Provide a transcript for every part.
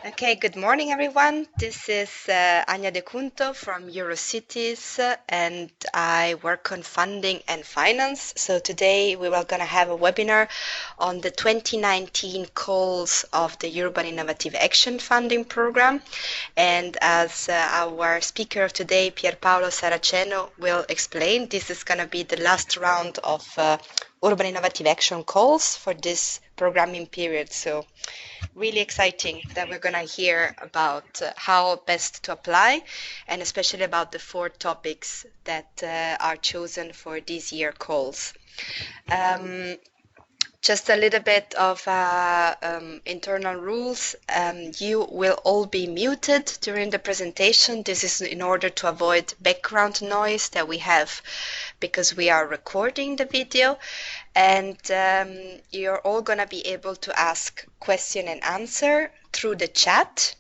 Okay, good morning, everyone. This is Anya De Cunto from Eurocities, and I work on funding and finance. So today we were going to have a webinar on the 2019 calls of the Urban Innovative Action Funding Program. And as our speaker of today, Pierpaolo Saraceno, will explain, this is going to be the last round of Urban Innovative Action calls for this programming period. So really exciting that we're going to hear about how best to apply, and especially about the 4 topics that are chosen for this year calls. Just a little bit of internal rules. You will all be muted during the presentation. This is in order to avoid background noise that we have because we are recording the video. And you're all going to be able to ask question and answer through the chat,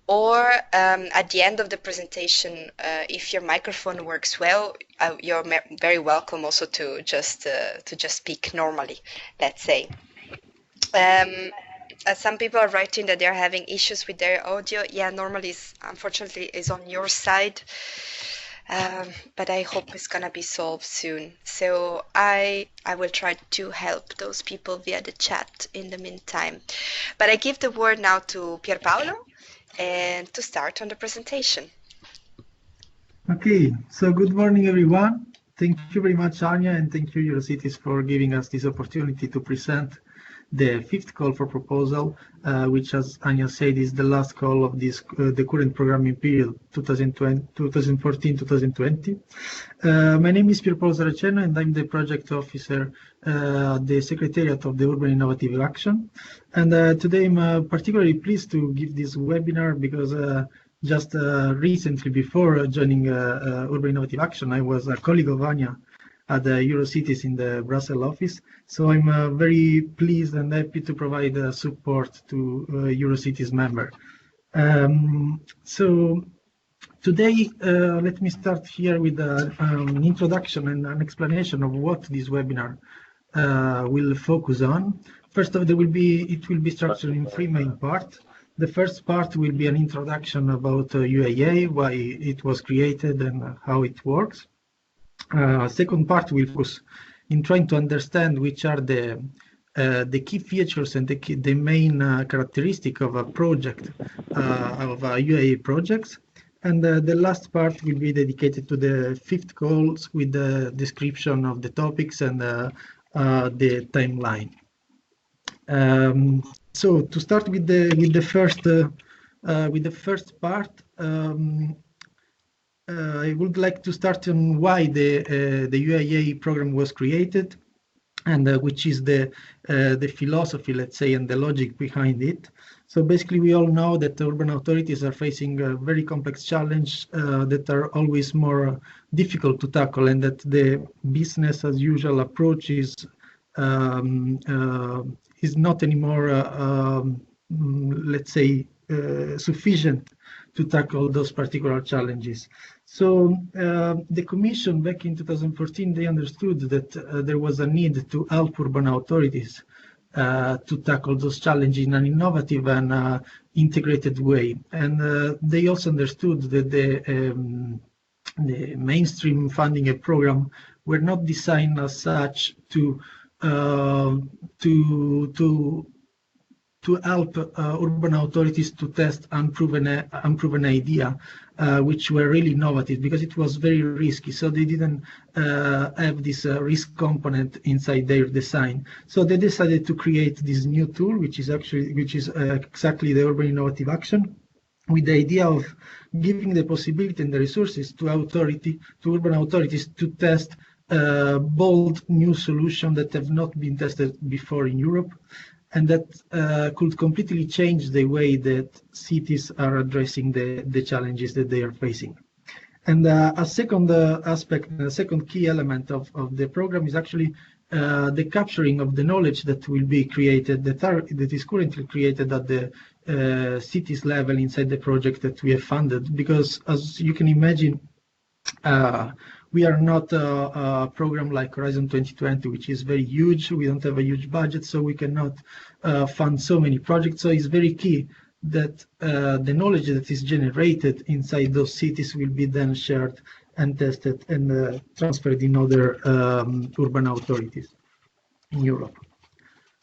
or at the end of the presentation, if your microphone works well, you're very welcome also to just speak normally, let's say. Some people are writing that they're having issues with their audio. Yeah, normally, unfortunately, is on your side. But I hope it's gonna be solved soon. So I will try to help those people via the chat in the meantime. But I give the word now to Pierpaolo and to start on the presentation. Okay, so good morning, everyone. Thank you very much, Anya, and thank you, Eurocities, for giving us this opportunity to present the 5th call for proposal, which, as Anya said, is the last call of this the current programming period, 2014-2020. My name is Pierpaolo Saraceno, and I'm the project officer at the Secretariat of the Urban Innovative Action. And today I'm particularly pleased to give this webinar because just recently, before joining Urban Innovative Action, I was a colleague of Anya at the Eurocities in the Brussels office. So I'm very pleased and happy to provide support to Eurocities member. So today, let me start here with an introduction and an explanation of what this webinar will focus on. First of all, it will be structured in 3 main parts. The first part will be an introduction about UIA, why it was created and how it works. Second part will focus in trying to understand which are the key features and the main characteristic of a project, of UIA projects. And the last part will be dedicated to the 5th calls with the description of the topics and the timeline. So to start with the first part, I would like to start on why the UIA program was created, and which is the philosophy, let's say, and the logic behind it. So basically, we all know that the urban authorities are facing a very complex challenge that are always more difficult to tackle, and that the business as usual approach is not anymore, let's say, sufficient to tackle those particular challenges. So the Commission back in 2014, they understood that there was a need to help urban authorities to tackle those challenges in an innovative and integrated way. And they also understood that the mainstream funding program were not designed as such to help urban authorities to test unproven idea, which were really innovative, because it was very risky. So they didn't have this risk component inside their design. So they decided to create this new tool, which is exactly the Urban Innovative Action, with the idea of giving the possibility and the resources to urban authorities to test bold new solutions that have not been tested before in Europe, and that could completely change the way that cities are addressing the challenges that they are facing. And a second aspect, a second key element of the program is actually the capturing of the knowledge that will be created, that is currently created at the cities level inside the project that we have funded. Because as you can imagine, we are not a program like Horizon 2020, which is very huge. We don't have a huge budget, so we cannot fund so many projects. So it's very key that the knowledge that is generated inside those cities will be then shared and tested and transferred in other urban authorities in Europe.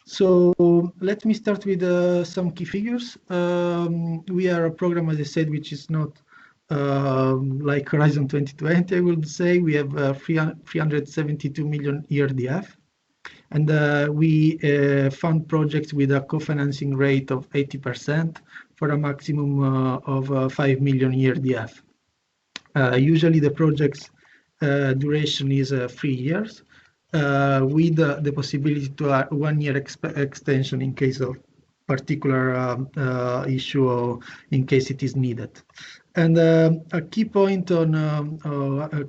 So let me start with some key figures. We are a program, as I said, which is not like Horizon 2020, I would say. We have 372 million ERDF. And we fund projects with a co-financing rate of 80% for a maximum of 5 million ERDF. Usually the project's duration is 3 years. With the possibility to a 1 year extension in case of particular issue or in case it is needed. And a key point on a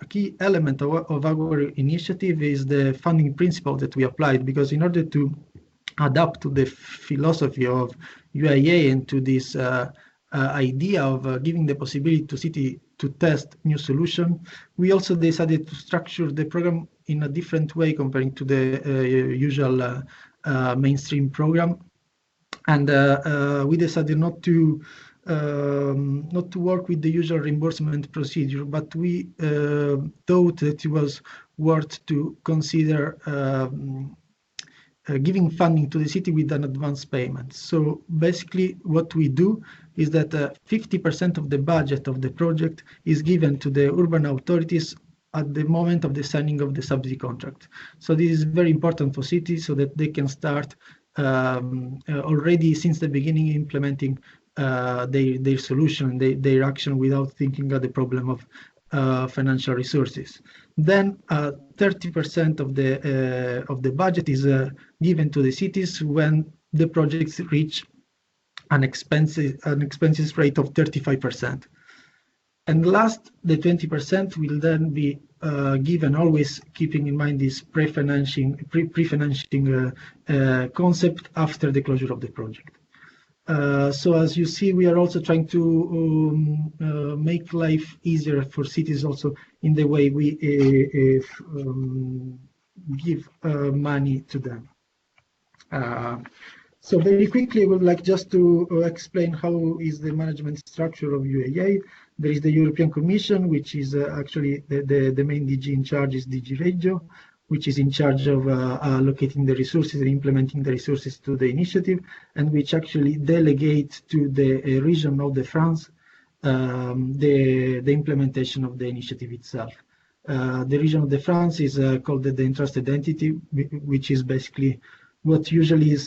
key element of our initiative is the funding principle that we applied, because in order to adapt to the philosophy of UIA and to this idea of giving the possibility to city to test new solution, we also decided to structure the program in a different way comparing to the usual mainstream program. And we decided not to work with the usual reimbursement procedure, but we thought that it was worth to consider giving funding to the city with an advance payment. So basically what we do is that 50% of the budget of the project is given to the urban authorities at the moment of the signing of the subsidy contract. So this is very important for cities so that they can start already since the beginning implementing their solution, their action without thinking of the problem of financial resources. Then 30% of the budget is given to the cities when the projects reach an expenses rate of 35%. And last, the 20% will then be given, always keeping in mind this pre-financing concept after the closure of the project. So as you see, we are also trying to make life easier for cities also in the way we give money to them. So very quickly, I would like just to explain how is the management structure of UIA. There is the European Commission, which is actually the main DG in charge is DG Regio, which is in charge of allocating the resources and implementing the resources to the initiative, and which actually delegate to the region of the France the implementation of the initiative itself. The region of the France is called the entrusted entity, which is basically what usually is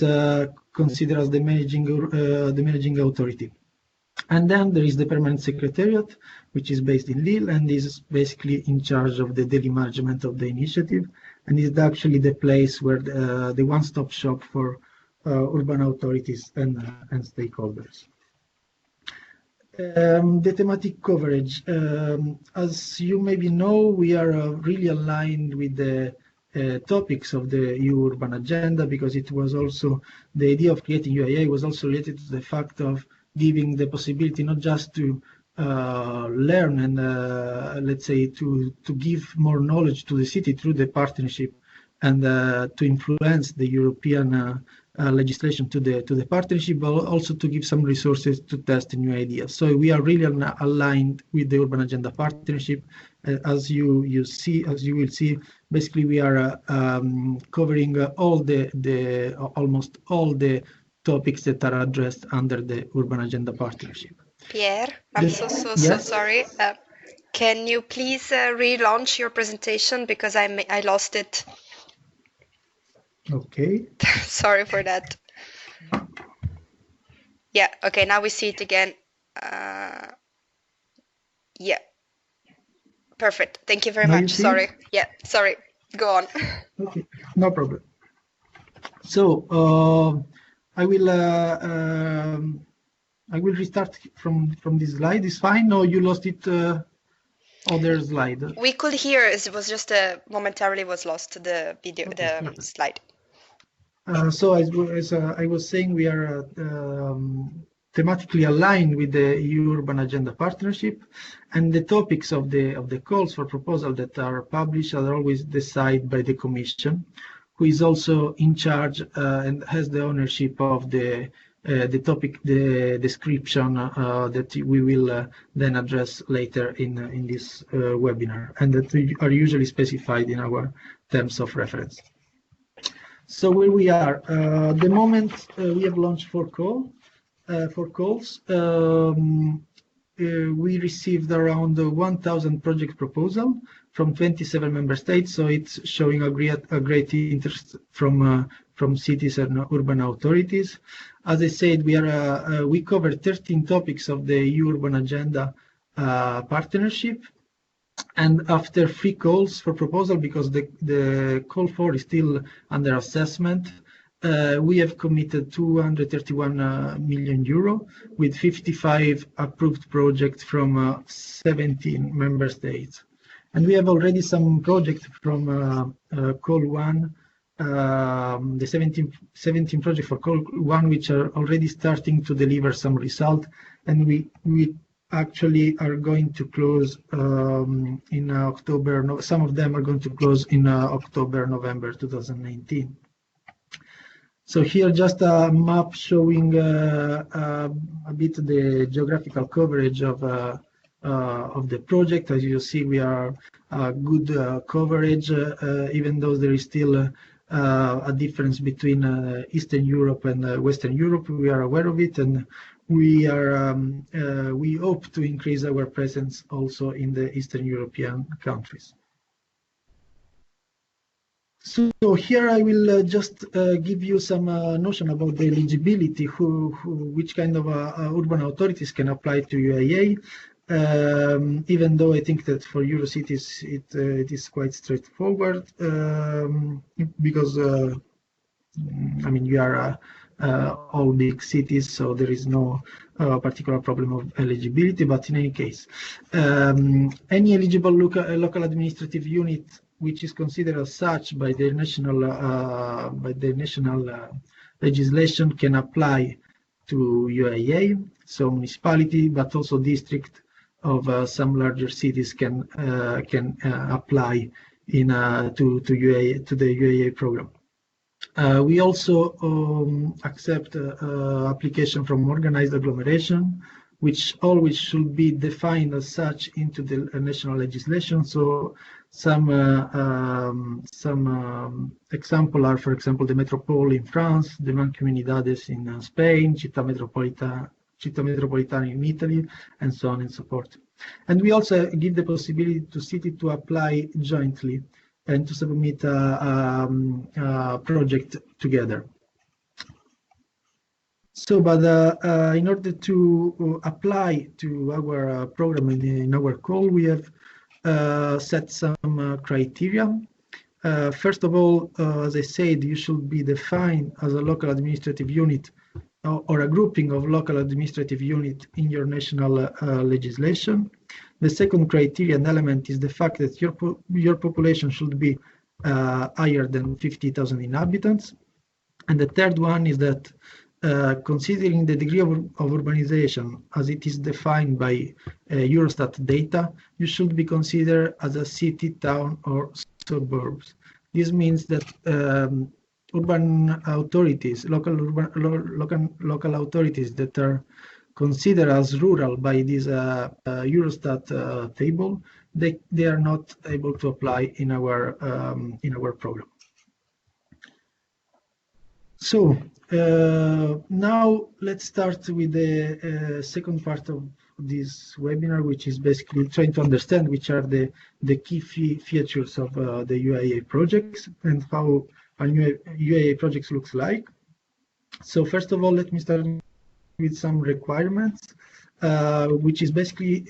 considered as the managing authority. And then there is the permanent secretariat, which is based in Lille and is basically in charge of the daily management of the initiative, and is actually the place where the one-stop shop for urban authorities and stakeholders. The thematic coverage. As you maybe know, we are really aligned with the topics of the EU Urban Agenda, because it was also, the idea of creating UIA was also related to the fact of giving the possibility not just to learn and let's say to give more knowledge to the city through the partnership and to influence the European legislation to the partnership, but also to give some resources to test new ideas. So we are really aligned with the Urban Agenda Partnership. As you will see, basically we are covering almost all the topics that are addressed under the Urban Agenda Partnership. Pierre, I'm so sorry. Can you please relaunch your presentation, because I lost it. Okay. Sorry for that. Yeah, okay, now we see it again. Yeah. Perfect. Thank you very much. Sorry. Yeah, sorry. Go on. Okay, no problem. So I will restart from this slide. It's fine, or you lost it? Other slide. We could hear. It was just momentarily was lost the video, the slide. So as I was saying, we are thematically aligned with the EU Urban Agenda Partnership, and the topics of the calls for proposal that are published are always decided by the Commission, who is also in charge and has the ownership of the the topic, the description that we will then address later in this webinar, and that are usually specified in our terms of reference. So where we are, the moment we have launched 4 calls. We received around 1,000 project proposals from 27 member states, so it's showing a great interest from cities and urban authorities. As I said, we cover 13 topics of the EU Urban Agenda partnership, and after 3 calls for proposal, because the call 4 is still under assessment, we have committed 231 million euro with 55 approved projects from 17 member states. And we have already some projects from call 1, the 17 projects for call 1, which are already starting to deliver some result. And we actually are going to close in October. No, some of them are going to close in October, November 2019. So here just a map showing a bit the geographical coverage of the project. As you see, we are good coverage, even though there is still a difference between Eastern Europe and Western Europe. We are aware of it, and we hope to increase our presence also in the Eastern European countries. So here I will just give you some notion about the eligibility, which kind of urban authorities can apply to UIA, even though I think that for Eurocities it is quite straightforward, because I mean, we are all big cities, so there is no particular problem of eligibility. But in any case, any eligible local administrative unit which is considered as such by the national legislation can apply to UIA. So municipality, but also district of some larger cities can apply in to the UIA program. We also accept application from organized agglomeration, which always should be defined as such into the national legislation. So some example are, for example, the Metropole in France, the Mancomunidades in Spain, Città Metropolitana in Italy, and so on and so forth. And we also give the possibility to cities to apply jointly and to submit a project together. So, but in order to apply to our program in our call, we have set some criteria. First of all, as I said, you should be defined as a local administrative unit or a grouping of local administrative unit in your national legislation. The second criterion element is the fact that your population should be higher than 50,000 inhabitants. And the third one is that considering the degree of urbanization as it is defined by Eurostat data, you should be considered as a city, town, or suburbs. This means that urban authorities, local authorities that are considered as rural by this Eurostat table, they are not able to apply in our program. So now let's start with the second part of this webinar, which is basically trying to understand which are the key features of the UIA projects and how a UIA project looks like. So first of all, let me start with some requirements, which is basically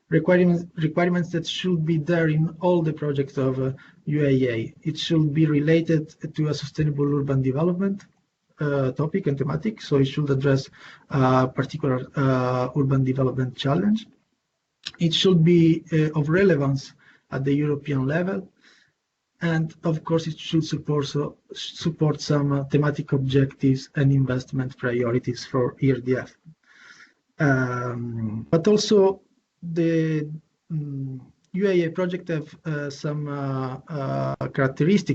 requirements that should be there in all the projects of UIA. It should be related to a sustainable urban development topic and thematic, so it should address a particular urban development challenge. It should be of relevance at the European level, and of course it should support some thematic objectives and investment priorities for ERDF. But also the UIA project have some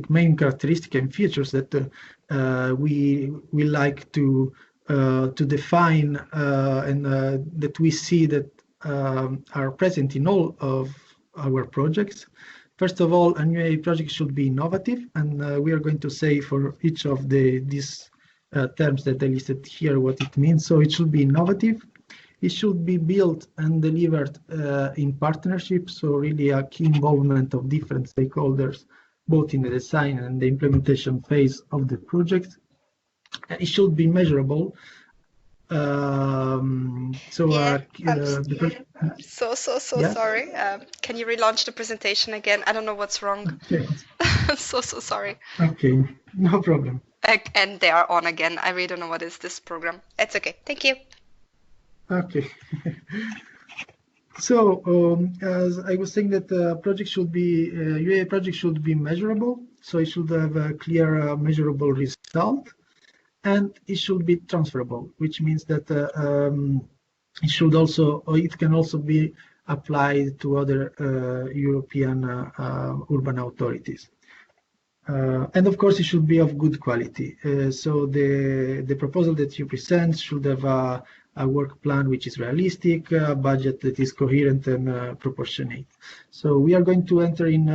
main characteristic and features that we like to define and that we see that are present in all of our projects. First of all, a UIA project should be innovative, and we are going to say for each of these terms that I listed here what it means. So it should be innovative. It should be built and delivered in partnership, so really a key involvement of different stakeholders, both in the design and the implementation phase of the project. It should be measurable. Yeah, I'm so Yeah. sorry. Can you relaunch the presentation again? I don't know what's wrong. Okay. I'm so sorry. Okay, no problem. And they are on again. I really don't know what is this program. It's okay. Thank you. Okay. So as I was saying that project should be UIA project should be measurable. So it should have a clear measurable result, and it should be transferable, which means that it should also, or it can also be applied to other European urban authorities. And of course, it should be of good quality. So the proposal that you present should have a work plan which is realistic, a budget that is coherent and proportionate. So we are going to enter in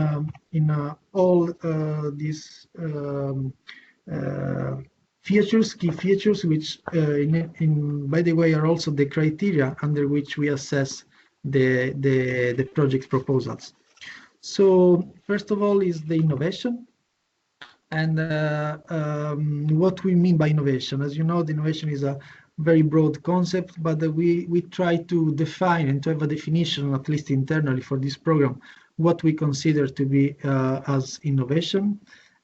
all these features, key features, which by the way, are also the criteria under which we assess the project proposals. So first of all is the innovation. And what we mean by innovation. As you know, the innovation is a very broad concept, but we try to define and to have a definition, at least internally for this program, what we consider to be as innovation.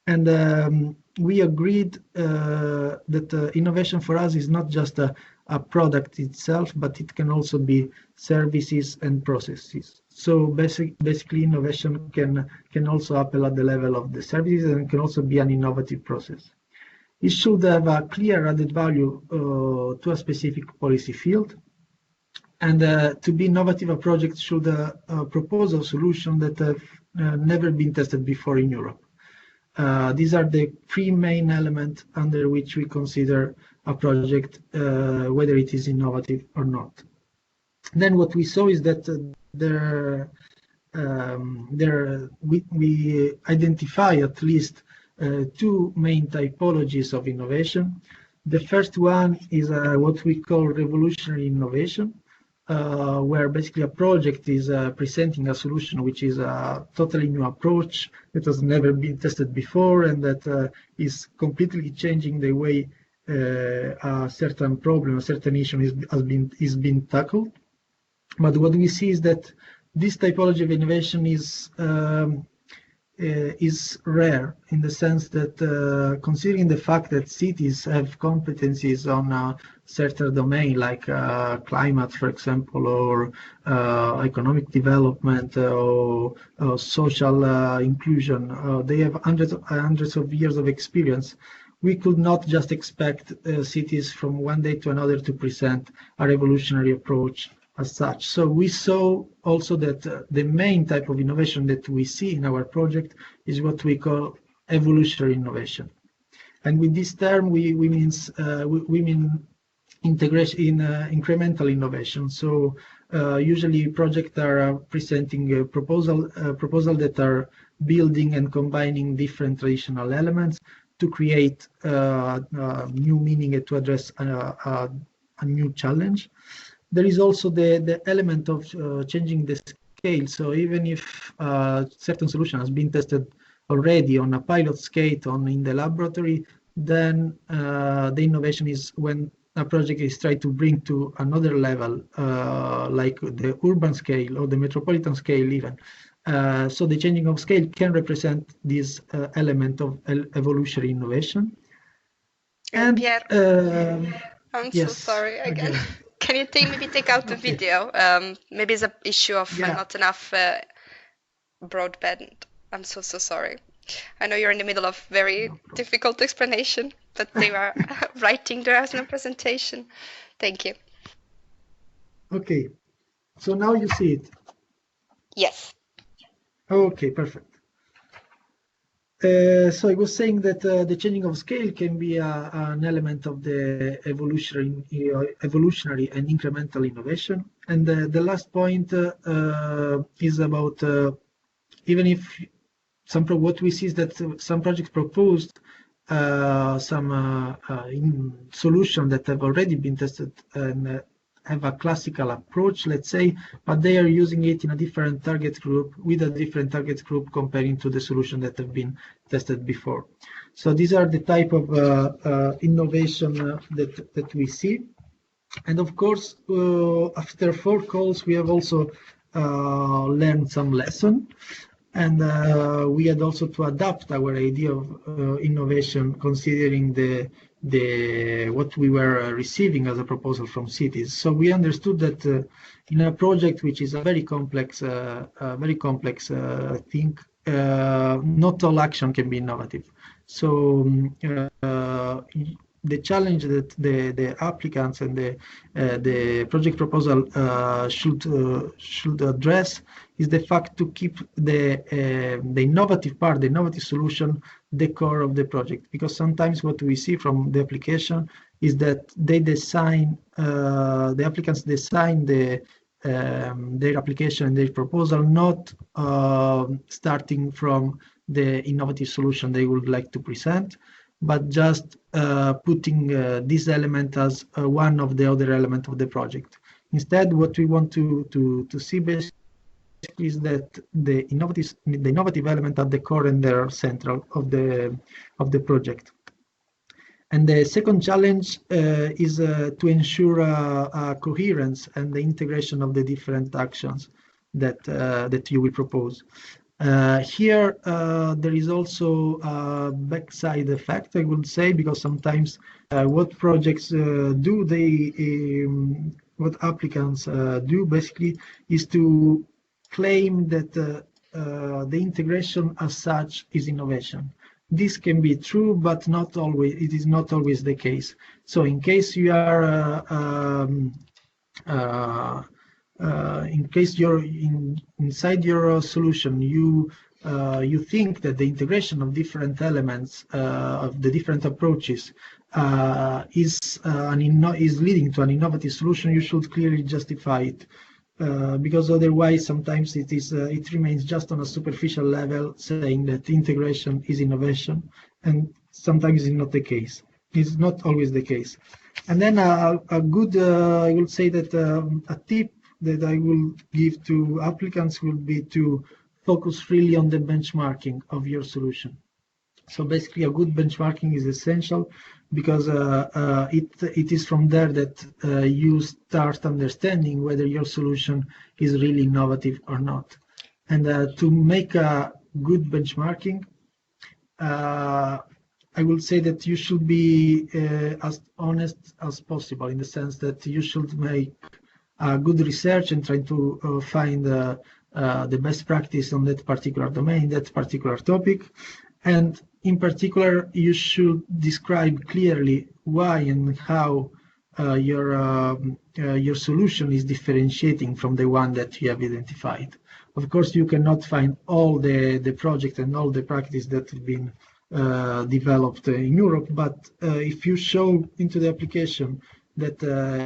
And we agreed that innovation for us is not just a product itself, but it can also be services and processes. So basically innovation can also happen at the level of the services, and can also be an innovative process. It should have a clear added value to a specific policy field. And to be innovative, a project should propose a solution that have never been tested before in Europe. These are the three main elements under which we consider a project, whether it is innovative or not. Then what we saw is that we identify at least two main typologies of innovation. The first one is what we call revolutionary innovation, where basically a project is presenting a solution which is a totally new approach that has never been tested before, and that is completely changing the way a certain problem, a certain issue is being tackled. But what we see is that this typology of innovation is rare, in the sense that considering the fact that cities have competencies on a certain domain, like climate, for example, or economic development, or social inclusion, they have hundreds of years of experience. We could not just expect cities from one day to another to present a revolutionary approach as such. So we saw also that the main type of innovation that we see in our project is what we call evolutionary innovation. And with this term, we mean integration in incremental innovation. So usually projects are presenting a proposal that are building and combining different traditional elements to create new meaning and to address a new challenge. There is also the element of changing the scale. So even if a certain solution has been tested already on a pilot scale in the laboratory, then the innovation is when a project is tried to bring to another level, like the urban scale or the metropolitan scale even. So the changing of scale can represent this element of evolutionary innovation. And Pierre, I'm yes, so sorry again. Can you maybe take out the video? Maybe it's an issue of not enough broadband. I'm so sorry. I know you're in the middle of very difficult explanation, but they are writing there as no presentation. Thank you. Okay, so now you see it. Yes. Okay, perfect. So I was saying that the changing of scale can be an element of the evolutionary and incremental innovation. And the last point is about even if what we see is that some projects proposed some solutions that have already been tested and have a classical approach, let's say, but they are using it in a different target group with a different target group comparing to the solution that have been tested before. So these are the type of innovation that we see. And of course, after 4 calls, we have also learned some lesson. And we had also to adapt our idea of innovation, considering what we were receiving as a proposal from cities. So we understood that in a project which is a very complex thing, not all action can be innovative. So the challenge that the applicants and the project proposal should address is the fact to keep the innovative part, the innovative solution, the core of the project. Because sometimes what we see from the application is that they design, the applicants design their application and their proposal not starting from the innovative solution they would like to present, but just putting this element as one of the other elements of the project. Instead, what we want to see basically is that the innovative element at the core and they're central of the project. And the second challenge is to ensure coherence and the integration of the different actions that you will propose. Here, there is also a backside effect, I would say, because sometimes what projects what applicants do basically is to claim that the integration as such is innovation. This can be true, but not always. It is not always the case. So, in case you are in case you're inside your solution, you think that the integration of different elements of the different approaches is leading to an innovative solution, you should clearly justify it. Because otherwise, sometimes it remains just on a superficial level, saying that integration is innovation, and sometimes it's not the case. It's not always the case. And then I would say that a tip that I will give to applicants will be to focus really on the benchmarking of your solution. So basically, a good benchmarking is essential because it is from there that you start understanding whether your solution is really innovative or not. And to make a good benchmarking, I will say that you should be as honest as possible, in the sense that you should make good research and try to find the best practice on that particular domain, that particular topic. And in particular, you should describe clearly why and how your solution is differentiating from the one that you have identified. Of course, you cannot find all the project and all the practice that have been developed in Europe, but if you show into the application that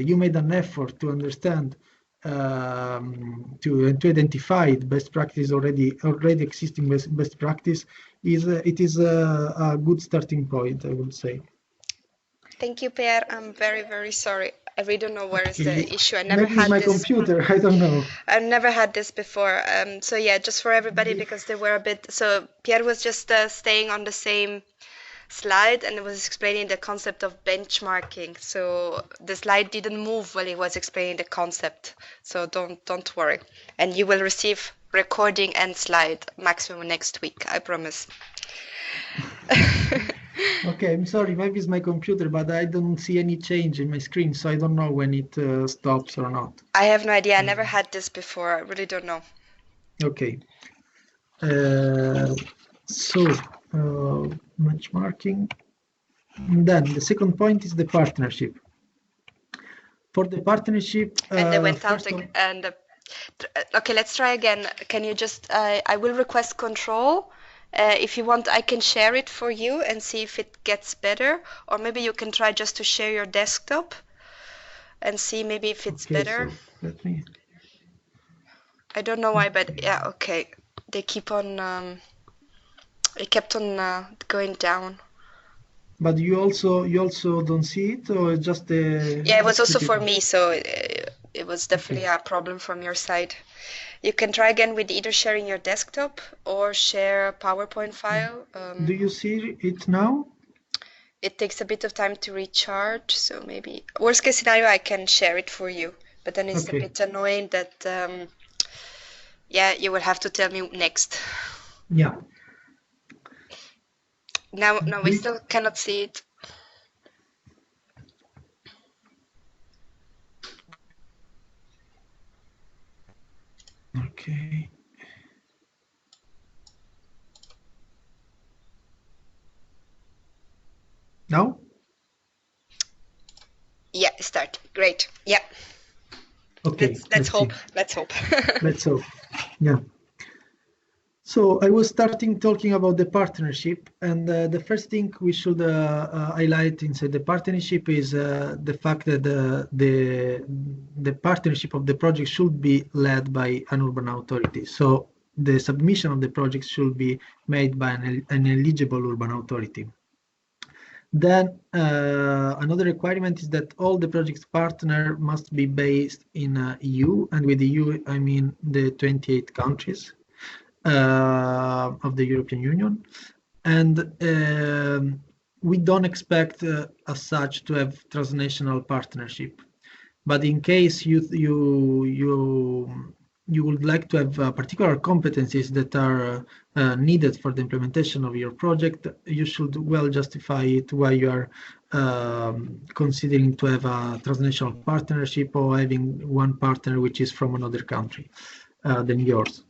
you made an effort to understand to identify the best practice already existing best practice, it is a good starting point, I would say. Thank you, Per. I'm very, very sorry. I really don't know where is the issue. I never Maybe had it's my this. computer. I don't know. I've never had this before. So yeah, just for everybody, because they were a bit. So Pierre was just staying on the same slide and was explaining the concept of benchmarking. So the slide didn't move while he was explaining the concept. So don't worry, and you will receive recording and slide maximum next week. I promise. Okay, I'm sorry, maybe it's my computer, but I don't see any change in my screen, so I don't know when it stops or not. I have no idea. I never had this before. I really don't know. Okay. So, benchmarking. And then the second point is the partnership. For the partnership, and they went out and Okay, let's try again. Can you just, I will request control. If you want, I can share it for you and see if it gets better. Or maybe you can try just to share your desktop and see maybe if it's better. So let me. I don't know why, but yeah, okay. They keep on, it kept on going down. But you also don't see it, or just the? Yeah, it was also for me, so it was definitely a problem from your side. You can try again with either sharing your desktop or share a PowerPoint file. Do you see it now? It takes a bit of time to recharge, so maybe worst case scenario, I can share it for you. But then it's a bit annoying that, yeah, you will have to tell me next. Yeah. Now we still cannot see it. Okay. Now? Yeah, start. Great. Yeah. Okay. Let's hope. Let's hope. Let's hope. Yeah. So I was starting talking about the partnership, and the first thing we should highlight inside the partnership is the fact that the partnership of the project should be led by an urban authority. So the submission of the project should be made by an eligible urban authority. Then another requirement is that all the project's partner must be based in EU, and with the EU I mean the 28 countries of the European Union, and we don't expect as such to have transnational partnership. But in case you would like to have particular competencies that are needed for the implementation of your project, you should well justify it why you are considering to have a transnational partnership or having one partner which is from another country than yours.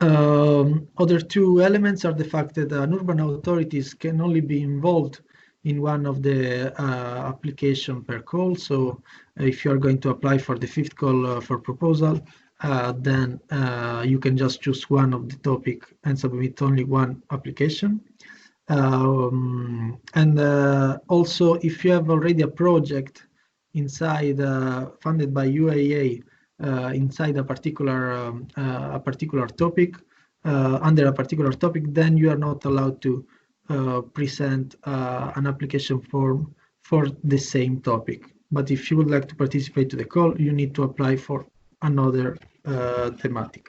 Other two elements are the fact that urban authorities can only be involved in one of the application per call. So if you are going to apply for the fifth call for proposal, then you can just choose one of the topic and submit only one application. And also, if you have already a project inside funded by UIA inside a particular topic, under a particular topic, then you are not allowed to present an application form for the same topic. But if you would like to participate to the call, you need to apply for another thematic.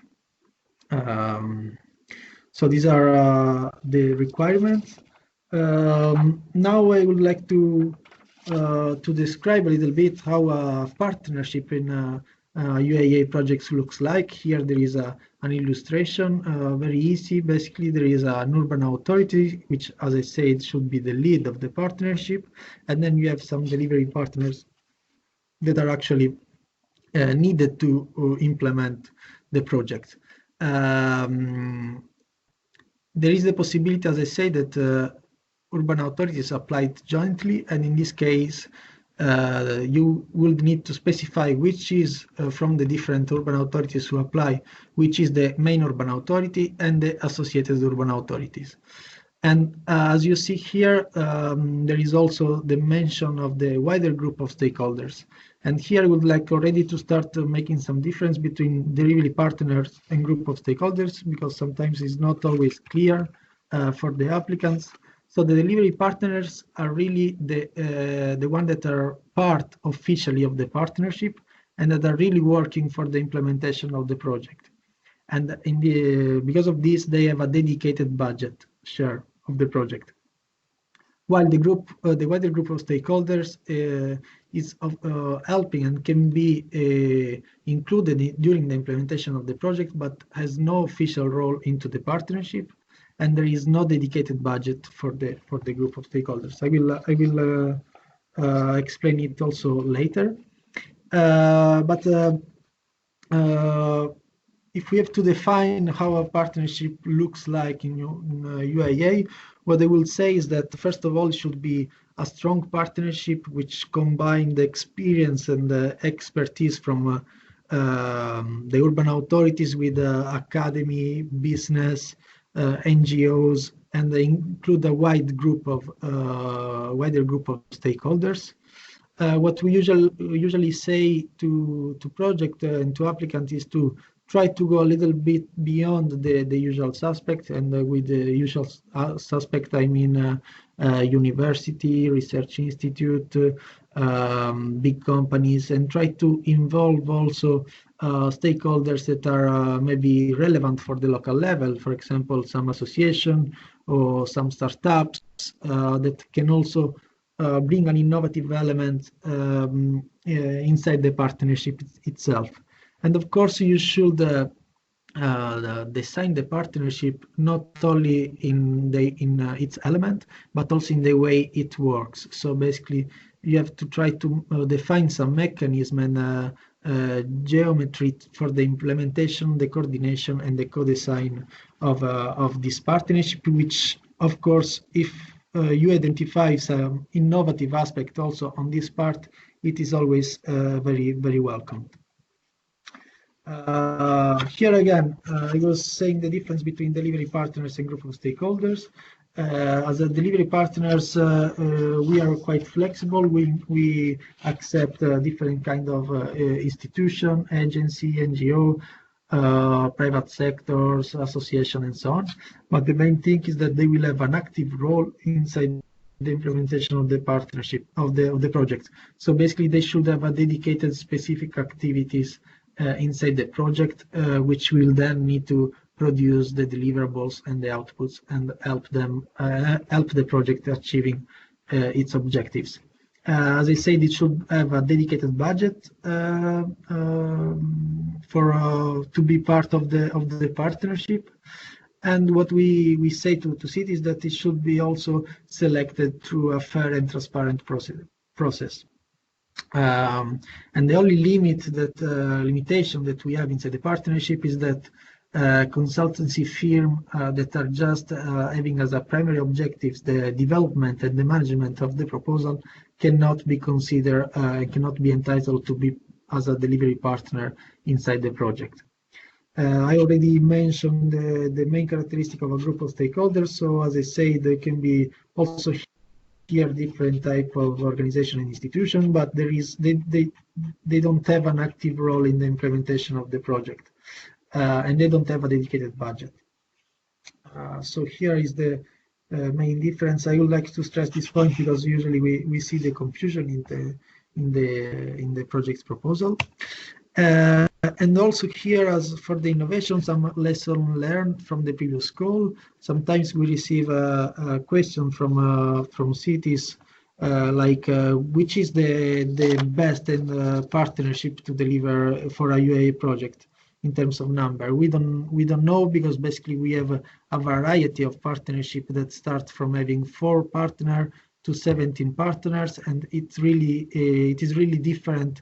So these are the requirements. Now I would like to describe a little bit how a partnership in UIA projects looks like. Here there is an illustration, very easy. Basically, there is an urban authority, which, as I said, should be the lead of the partnership. And then you have some delivery partners that are actually needed to implement the project. There is the possibility, as I say, that urban authorities applied jointly, and in this case, you will need to specify which is from the different urban authorities who apply, which is the main urban authority and the associated urban authorities. And as you see here, there is also the mention of the wider group of stakeholders. And here I would like already to start making some difference between delivery partners and group of stakeholders, because sometimes it's not always clear for the applicants. So the delivery partners are really the one that are part officially of the partnership and that are really working for the implementation of the project. And because of this, they have a dedicated budget share of the project. While the wider group of stakeholders is helping and can be included during the implementation of the project, but has no official role into the partnership, and there is no dedicated budget for the group of stakeholders. I will explain it also later. If we have to define how a partnership looks like in UIA, what I will say is that first of all, it should be a strong partnership which combines the experience and the expertise from the urban authorities with academy, business, NGOs, and they include a wider group of stakeholders. What we usually say to project and to applicant is to try to go a little bit beyond the usual suspect, and with the usual suspect I mean university, research institute, big companies, and try to involve also stakeholders that are maybe relevant for the local level, for example, some association or some startups that can also bring an innovative element inside the partnership itself. And of course, you should design the partnership not only in its element, but also in the way it works. So basically, you have to try to define some mechanism and geometry for the implementation, the coordination, and the co-design of this partnership, which, of course, if you identify some innovative aspect also on this part, it is always very, very welcome. Here again, I was saying the difference between delivery partners and group of stakeholders. As a delivery partners, we are quite flexible. We accept different kind of institution, agency, NGO, private sectors, association, and so on. But the main thing is that they will have an active role inside the implementation of the partnership of the project. So basically, they should have a dedicated specific activities inside the project, which will then need to produce the deliverables and the outputs and help the project achieving its objectives. As I said, it should have a dedicated budget to be part of the partnership. And what we say to cities that it should be also selected through a fair and transparent process. And the only limitation that we have inside the partnership is that consultancy firm that are just having as a primary objectives the development and the management of the proposal cannot be considered, cannot be entitled to be as a delivery partner inside the project. I already mentioned the main characteristic of a group of stakeholders. So as I say, there can be also here different type of organization and institution, but they don't have an active role in the implementation of the project, and they don't have a dedicated budget. So here is the main difference. I would like to stress this point because usually we see the confusion in the project's proposal. And also here, as for the innovation, some lesson learned from the previous call. Sometimes we receive a question from cities like which is the best partnership to deliver for a UIA project in terms of number. We don't know, because basically we have a variety of partnership that start from having 4 partners to 17 partners, and it is really different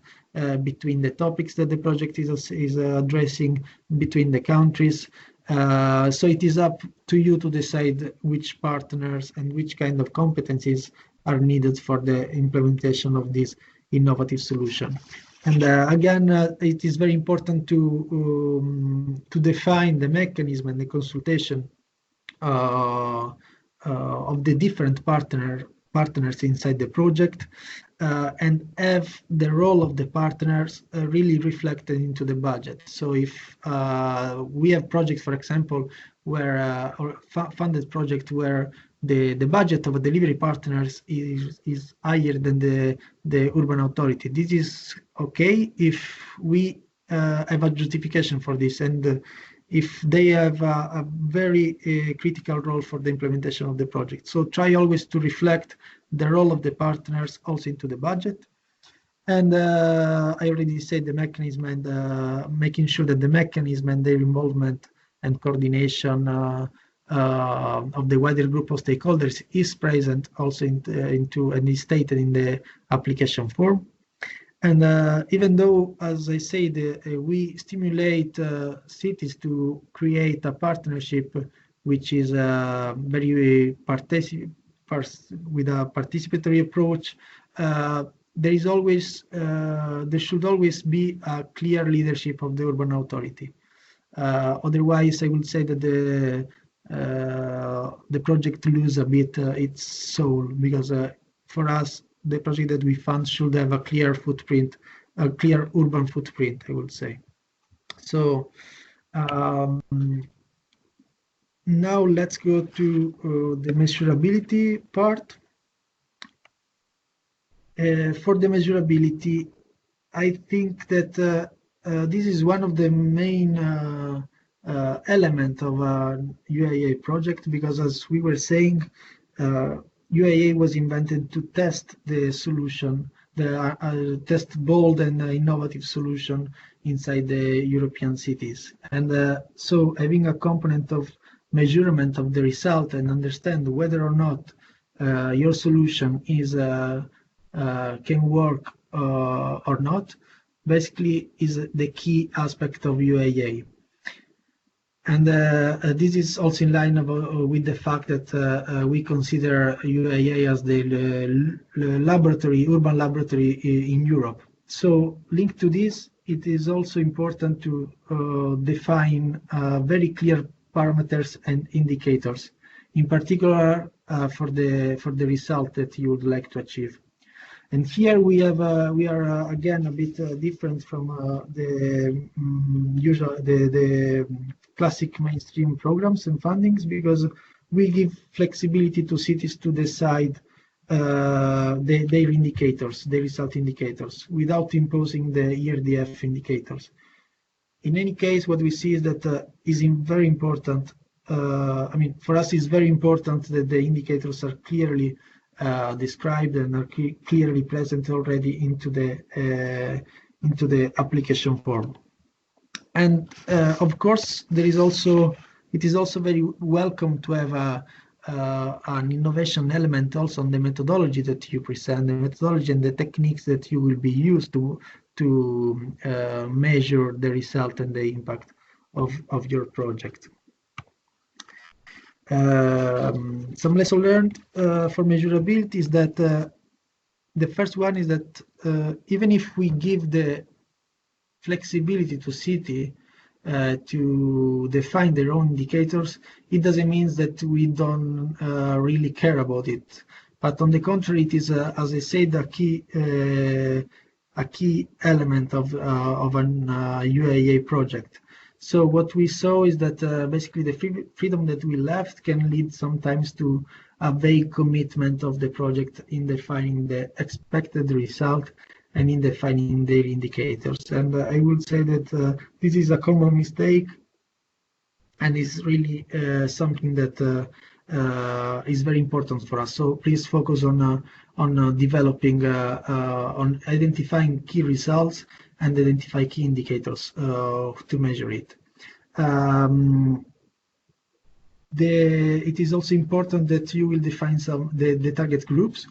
between the topics that the project is addressing, between the countries. So it is up to you to decide which partners and which kind of competencies are needed for the implementation of this innovative solution. And again, it is very important to define the mechanism and the consultation of the different partners inside the project, and have the role of the partners really reflected into the budget. So if we have projects, for example, where or funded project where the budget of a delivery partners is higher than the urban authority, this is okay if we have a justification for this, and if they have a very critical role for the implementation of the project. So try always to reflect the role of the partners also into the budget. And I already said the mechanism, and making sure that the mechanism and their involvement and coordination of the wider group of stakeholders is present also and is stated in the application form. And even though, as I said, we stimulate cities to create a partnership which is very with a participatory approach, there should always be a clear leadership of the urban authority. Otherwise, I would say that the project lose a bit its soul, because for us, the project that we fund should have a clear footprint, a clear urban footprint, I would say. So now let's go to the measurability part. For the measurability, I think that this is one of the main element of a UIA project, because as we were saying, UIA was invented to test the solution, test bold and innovative solution inside the European cities. And so having a component of measurement of the result and understand whether or not your solution is can work or not, basically is the key aspect of UIA. And this is also in line with the fact that we consider UIA as the urban laboratory in Europe. So linked to this, it is also important to define very clear parameters and indicators, in particular for the result that you would like to achieve. And here we are again a bit different from the usual the classic mainstream programs and fundings, because we give flexibility to cities to decide their indicators, their result indicators, without imposing the ERDF indicators. In any case, what we see is that is very important. I mean, for us, it's very important that the indicators are clearly described and are clearly present already into the application form. And of course, it is also very welcome to have an innovation element also on the methodology that you present, the methodology and the techniques that you will be used to measure the result and the impact of your project. Some lesson learned for measurability is that the first one is that even if we give the flexibility to city to define their own indicators, it doesn't mean that we don't really care about it. But on the contrary, it is, as I said, a key element of an UIA project. So what we saw is that basically the freedom that we left can lead sometimes to a vague commitment of the project in defining the expected result and in defining their indicators. And I would say that this is a common mistake, and is really something that is very important for us. So please focus on developing, on identifying key results and identify key indicators to measure it. It is also important that you will define the target groups,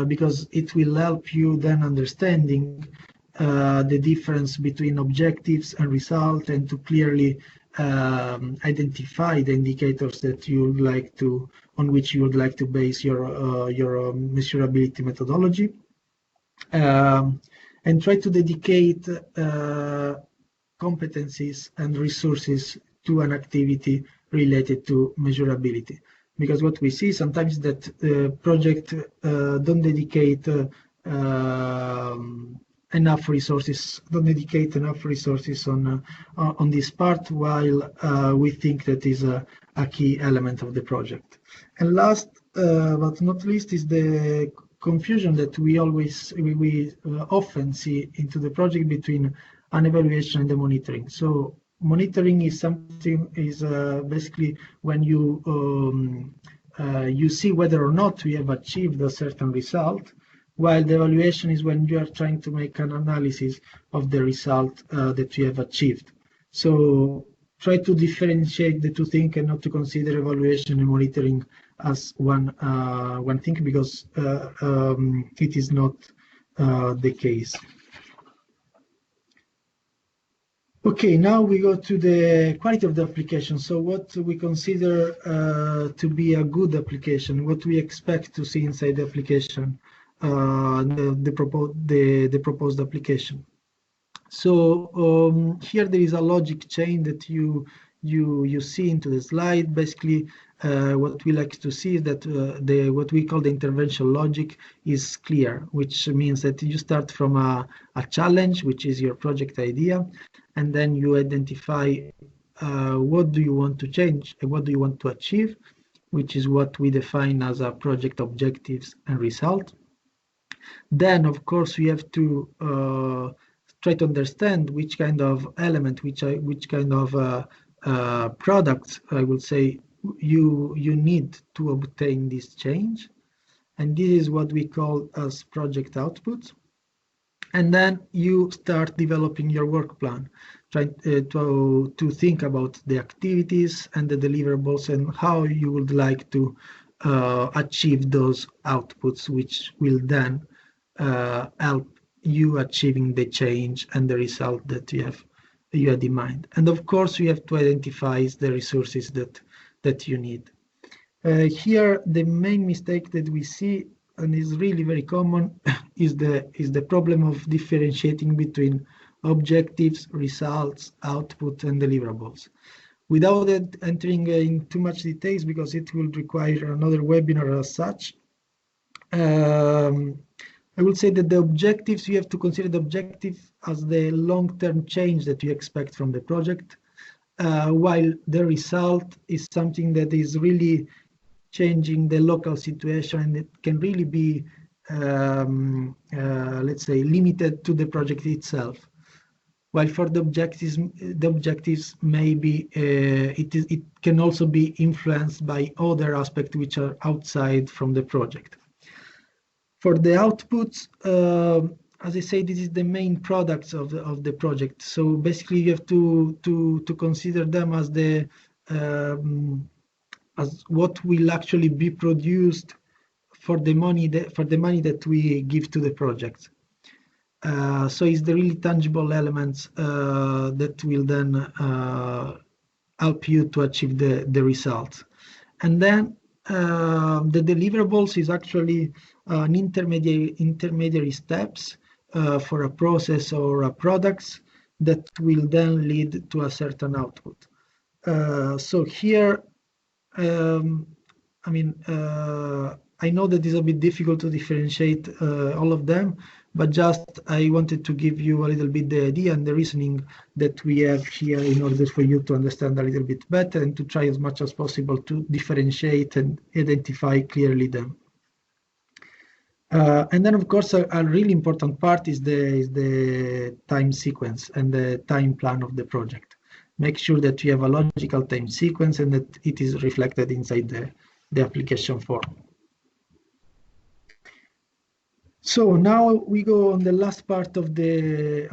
because it will help you then understanding the difference between objectives and result, and to clearly identify the indicators that you would like to, on which you would like to base your measurability methodology, and try to dedicate competencies and resources to an activity related to measurability. Because what we see sometimes that project don't dedicate enough resources on this part, while we think that is a key element of the project. And last but not least is the confusion that we often see into the project between an evaluation and the monitoring. So monitoring is basically when you see whether or not we have achieved a certain result, while the evaluation is when you are trying to make an analysis of the result that you have achieved. So try to differentiate the two things and not to consider evaluation and monitoring as one thing, because it is not the case. Okay, now we go to the quality of the application. So what we consider to be a good application, what we expect to see inside the application. the proposed application. So here there is a logic chain that you see into the slide. Basically, what we like to see is that what we call the intervention logic is clear, which means that you start from a challenge, which is your project idea, and then you identify what do you want to change and what do you want to achieve, which is what we define as a project objectives and result. Then, of course, we have to try to understand which kind of element, which kind of products, I would say, you need to obtain this change. And this is what we call as project outputs. And then you start developing your work plan, trying to think about the activities and the deliverables and how you would like to achieve those outputs, which will then help you achieving the change and the result that you had in mind. And of course, you have to identify the resources that you need. Here, the main mistake that we see, and is really very common, is the problem of differentiating between objectives, results, output, and deliverables. Without entering in too much details, because it will require another webinar as such, I would say that the objectives, you have to consider the objective as the long-term change that you expect from the project, while the result is something that is really changing the local situation, and it can really be, let's say, limited to the project itself. While for the objectives maybe it can also be influenced by other aspects which are outside from the project. For the outputs, as I say, this is the main products of the project. So basically, you have to consider them as as what will actually be produced for the money that we give to the project. So it's the really tangible elements that will then help you to achieve the results. And then the deliverables is actually an intermediary steps for a process or a products that will then lead to a certain output. So here, I mean, I know that it's a bit difficult to differentiate all of them, but just I wanted to give you a little bit the idea and the reasoning that we have here in order for you to understand a little bit better and to try as much as possible to differentiate and identify clearly them. And then, of course, a really important part is the time sequence and the time plan of the project. Make sure that you have a logical time sequence and that it is reflected inside the application form. So now we go on the last part of this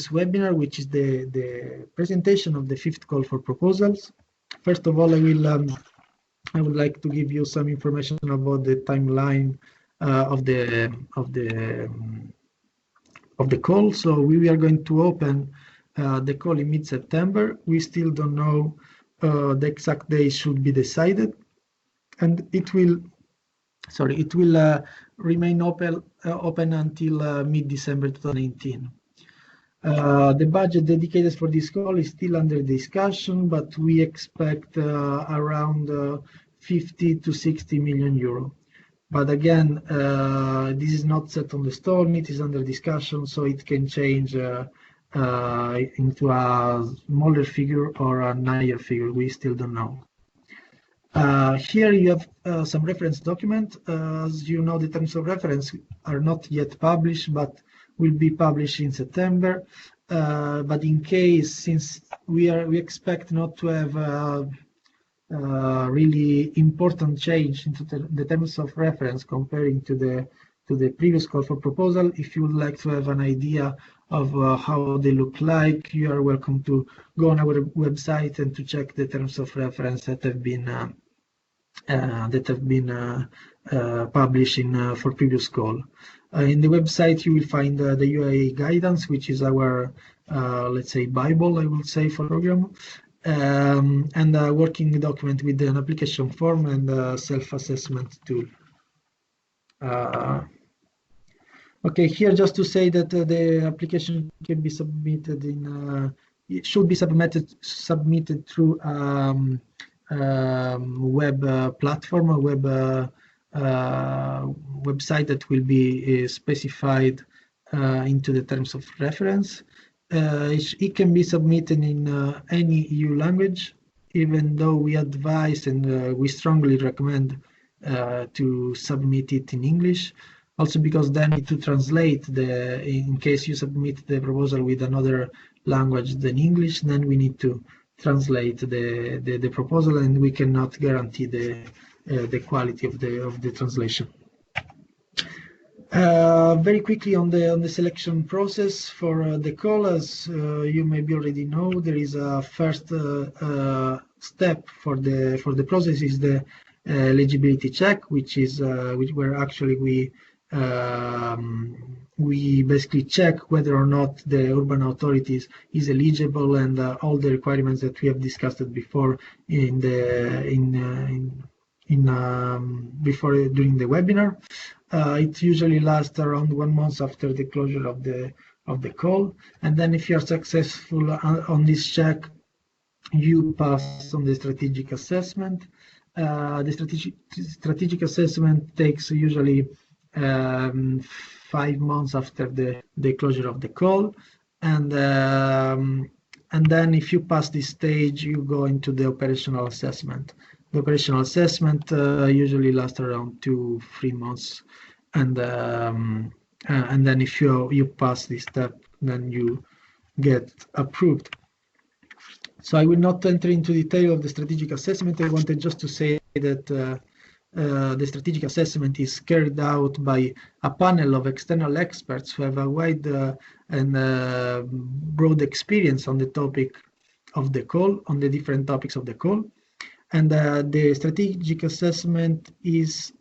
webinar, which is the presentation of the fifth call for proposals. First of all, I would like to give you some information about the timeline of the call. So we are going to open the call in mid-September. We still don't know the exact day should be decided, and it will remain open until mid-December 2019. The budget dedicated for this call is still under discussion, but we expect around 50 to 60 million euro. But again, this is not set on the stone, it is under discussion, so it can change into a smaller figure or a higher figure. We still don't know. Here you have some reference document. As you know, the terms of reference are not yet published, but will be published in September. But in case, since we expect not to have really important change into the terms of reference comparing to the previous call for proposal, if you would like to have an idea of how they look like, you are welcome to go on our website and to check the terms of reference that have been published for previous call. In the website, you will find the UIA guidance, which is our, let's say, Bible, I would say, for program, and a working document with an application form and a self-assessment tool. Okay, here just to say that the application can be submitted in, it should be submitted through web platform, a website that will be specified into the terms of reference. It can be submitted in any EU language, even though we advise and we strongly recommend to submit it in English. Also because then you need to translate in case you submit the proposal with another language than English, then we need to translate the proposal, and we cannot guarantee the quality of the translation. Very quickly on the selection process for the call, as you maybe already know, there is a first step for the process is the eligibility check, which is where actually we basically check whether or not the urban authorities is eligible, and all the requirements that we have discussed before during the webinar. It usually lasts around 1 month after the closure of the call, and then if you are successful on this check, you pass on the strategic assessment. The strategic assessment takes usually 5 months after the closure of the call, and then if you pass this stage, you go into the operational assessment. The operational assessment usually lasts around 2-3 months, and then if you pass this step, then you get approved. So I will not enter into detail of the strategic assessment. I wanted just to say that the strategic assessment is carried out by a panel of external experts who have a wide and broad experience on the topic of the call, on the different topics of the call. And the strategic assessment is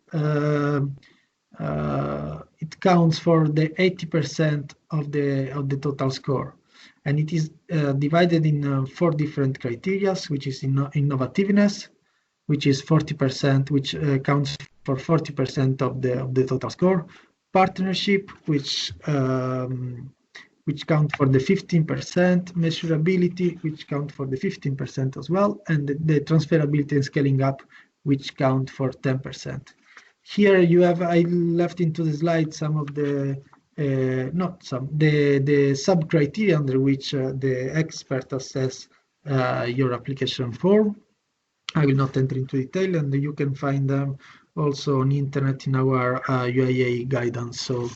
it counts for the 80% of the total score, and it is divided in 4 different criteria, which is innovativeness, which is 40%, which counts for 40% of the total score; partnership, which count for the 15%; measurability, which count for the 15% as well; and the transferability and scaling up, which count for 10%. Here you have, I left into the slide some of the the sub-criteria under which the expert assess your application form. I will not enter into detail, and you can find them also on internet in our UIA guidance. So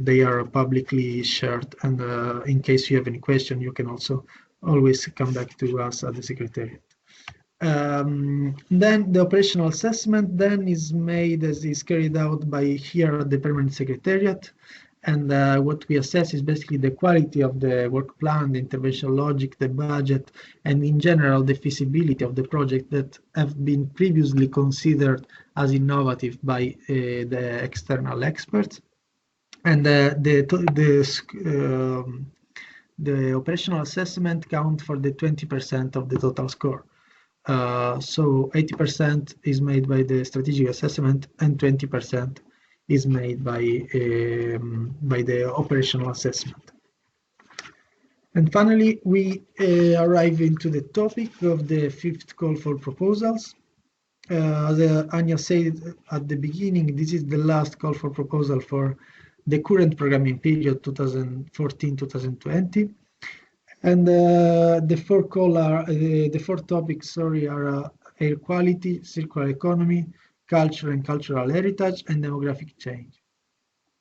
they are publicly shared, and in case you have any question, you can also always come back to us at the secretariat. Then the operational assessment then is carried out by here at the permanent secretariat, and what we assess is basically the quality of the work plan, the intervention logic, the budget, and in general the feasibility of the project that have been previously considered as innovative by the external experts. And the operational assessment count for the 20% of the total score. So 80% is made by the strategic assessment, and 20% is made by the operational assessment. And finally, we arrive into the topic of the 5th call for proposals. As Anya said at the beginning, this is the last call for proposal for the current programming period 2014-2020. And the 4 topics, are air quality, circular economy, culture and cultural heritage, and demographic change.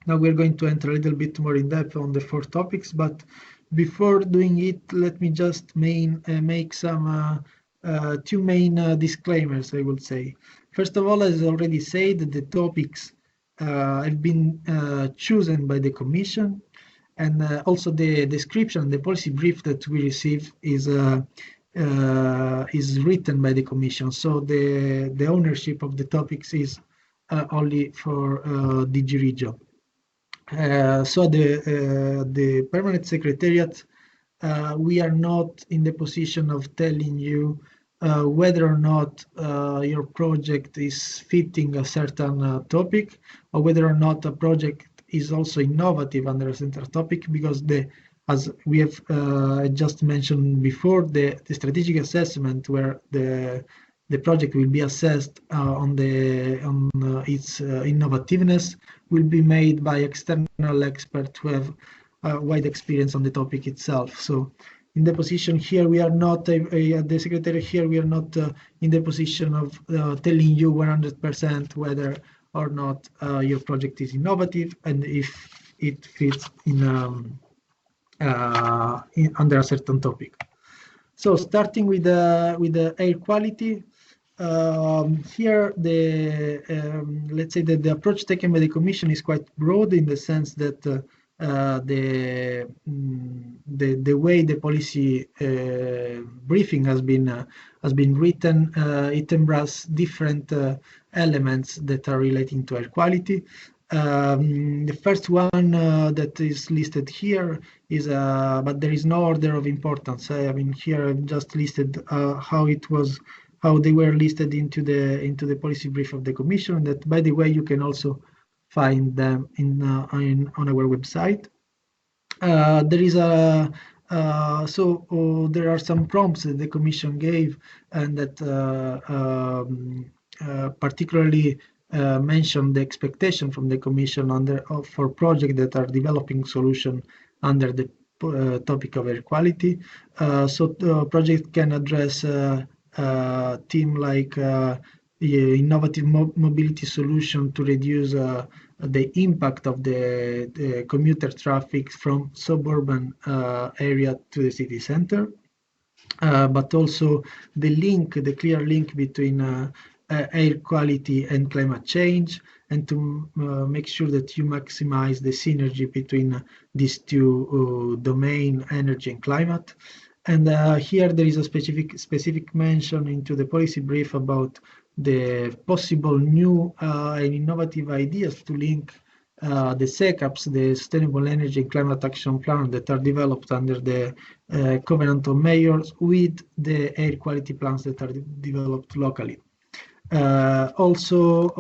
Now we're going to enter a little bit more in depth on the 4 topics, but before doing it, let me just make some 2 main disclaimers, I would say. First of all, as I already said, the topics have been chosen by the Commission, and also the description, the policy brief that we receive is written by the Commission. So the ownership of the topics is only for DG Regio. So the permanent secretariat, we are not in the position of telling you whether or not your project is fitting a certain topic, or whether or not a project is also innovative under a certain topic, because as we have just mentioned before, the strategic assessment, where the project will be assessed on its innovativeness, will be made by external experts who have wide experience on the topic itself. So in the position here, we are not at the secretary here, we are not in the position of telling you 100% whether or not your project is innovative and if it fits under a certain topic. So starting with the air quality, here let's say that the approach taken by the Commission is quite broad, in the sense that the way the policy briefing has been written, it embraces different elements that are relating to air quality. The first one that is listed here is, but there is no order of importance. I mean, here I've just listed how they were listed into the policy brief of the Commission. That, by the way, you can also find them on our website. There is there are some prompts that the Commission gave, and that particularly mention the expectation from the Commission for projects that are developing solution under the topic of air quality. Projects can address theme like innovative mobility solution to reduce the impact of the commuter traffic from suburban area to the city center, but also the clear link between air quality and climate change, and to make sure that you maximize the synergy between these two domains, energy and climate. And here there is a specific mention into the policy brief about the possible new and innovative ideas to link the SECAPs, the Sustainable Energy and Climate Action Plan, that are developed under the Covenant of Mayors, with the air quality plans that are developed locally. Also,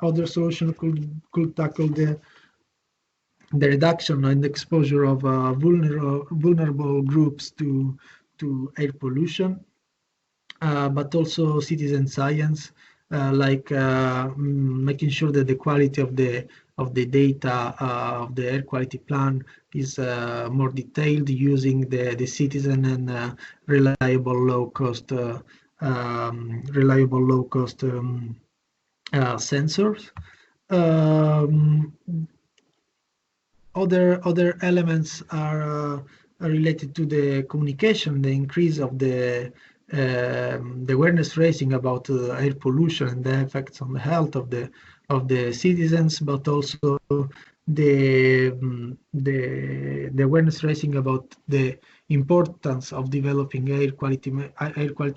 other solutions could tackle the reduction and exposure of vulnerable groups to air pollution, but also citizen science, like making sure that the quality of the data of the air quality plan is more detailed, using the citizen and reliable low cost sensors. Other elements are related to the communication, the increase of the awareness raising about air pollution and the effects on the health of the citizens, but also the awareness raising about the importance of developing air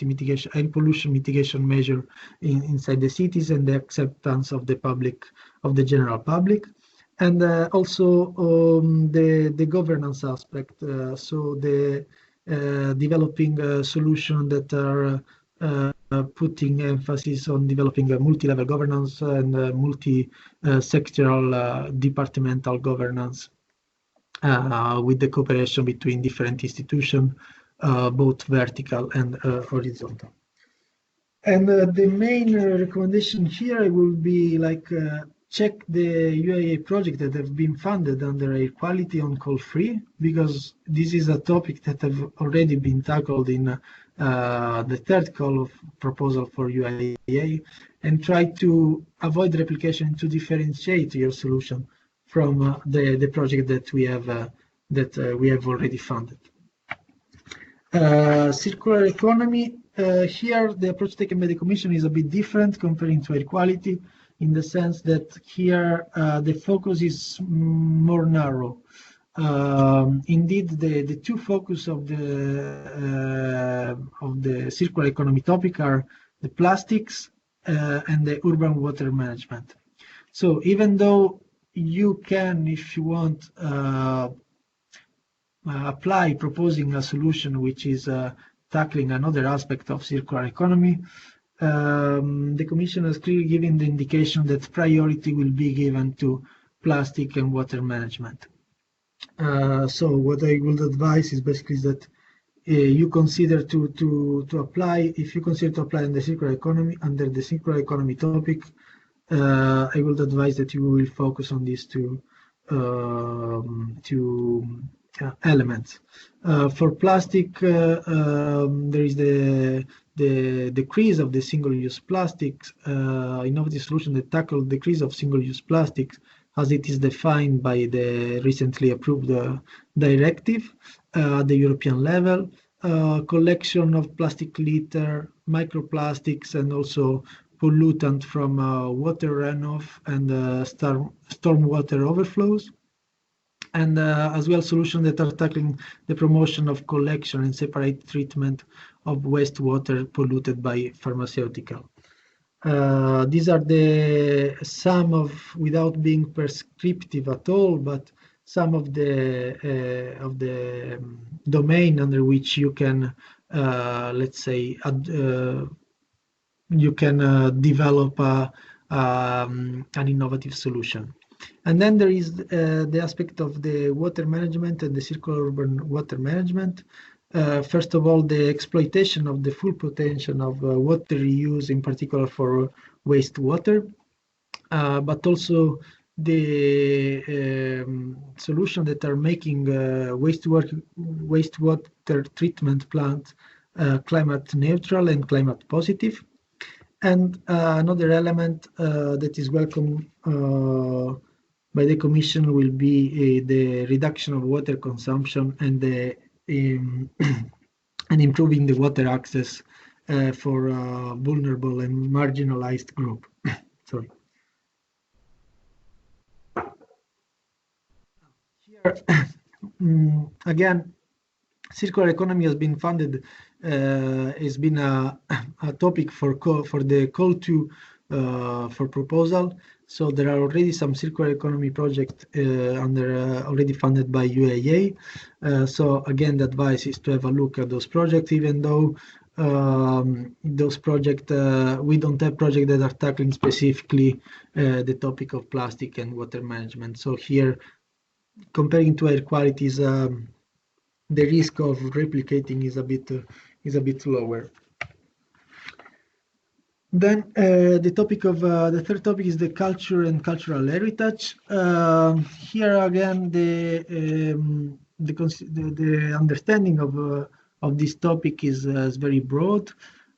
mitigation, air pollution mitigation measure inside the cities, and the acceptance of the general public. And also the governance aspect, so the developing a solution that are putting emphasis on developing a multi-level governance and multi-sectoral departmental governance with the cooperation between different institutions, both vertical and horizontal. And the main recommendation here will be like check the UIA project that have been funded under air quality on call free, because this is a topic that have already been tackled in the third call of proposal for UIA, and try to avoid replication to differentiate your solution from the project that we have already funded. Circular economy. Here, the approach taken by the Commission is a bit different comparing to air quality, in the sense that here the focus is more narrow. Indeed, the two focus of the circular economy topic are the plastics and the urban water management. So even though you can, if you want, apply proposing a solution which is tackling another aspect of circular economy, the Commission has clearly given the indication that priority will be given to plastic and water management. So what I would advise is basically that you consider to apply, if you consider to apply in the circular economy, under the circular economy topic, I would advise that you will focus on these two elements. For plastic, there is the decrease of the single-use plastics, innovative solution that tackle the decrease of single-use plastics as it is defined by the recently approved directive at the European level, collection of plastic litter, microplastics, and also pollutant from water runoff and stormwater overflows, and as well solutions that are tackling the promotion of collection and separate treatment of wastewater polluted by pharmaceutical. These are the some of, without being prescriptive at all, but some of the domain under which you can, let's say, you can develop an innovative solution. And then there is the aspect of the water management and the circular urban water management. First of all, the exploitation of the full potential of water reuse, in particular for wastewater, but also the solutions that are making wastewater treatment plants climate neutral and climate positive. And another element that is welcome by the Commission will be the reduction of water consumption and the and improving the water access for vulnerable and marginalized group. Sorry. Here, again, circular economy has been funded, has been a topic for the call to for proposal. So there are already some circular economy projects already funded by UIA. So again, the advice is to have a look at those projects, even though those projects, we don't have projects that are tackling specifically the topic of plastic and water management. So here, comparing to air quality, the risk of replicating is a bit lower. Then the third topic is the culture and cultural heritage. Here again, the understanding of this topic is very broad,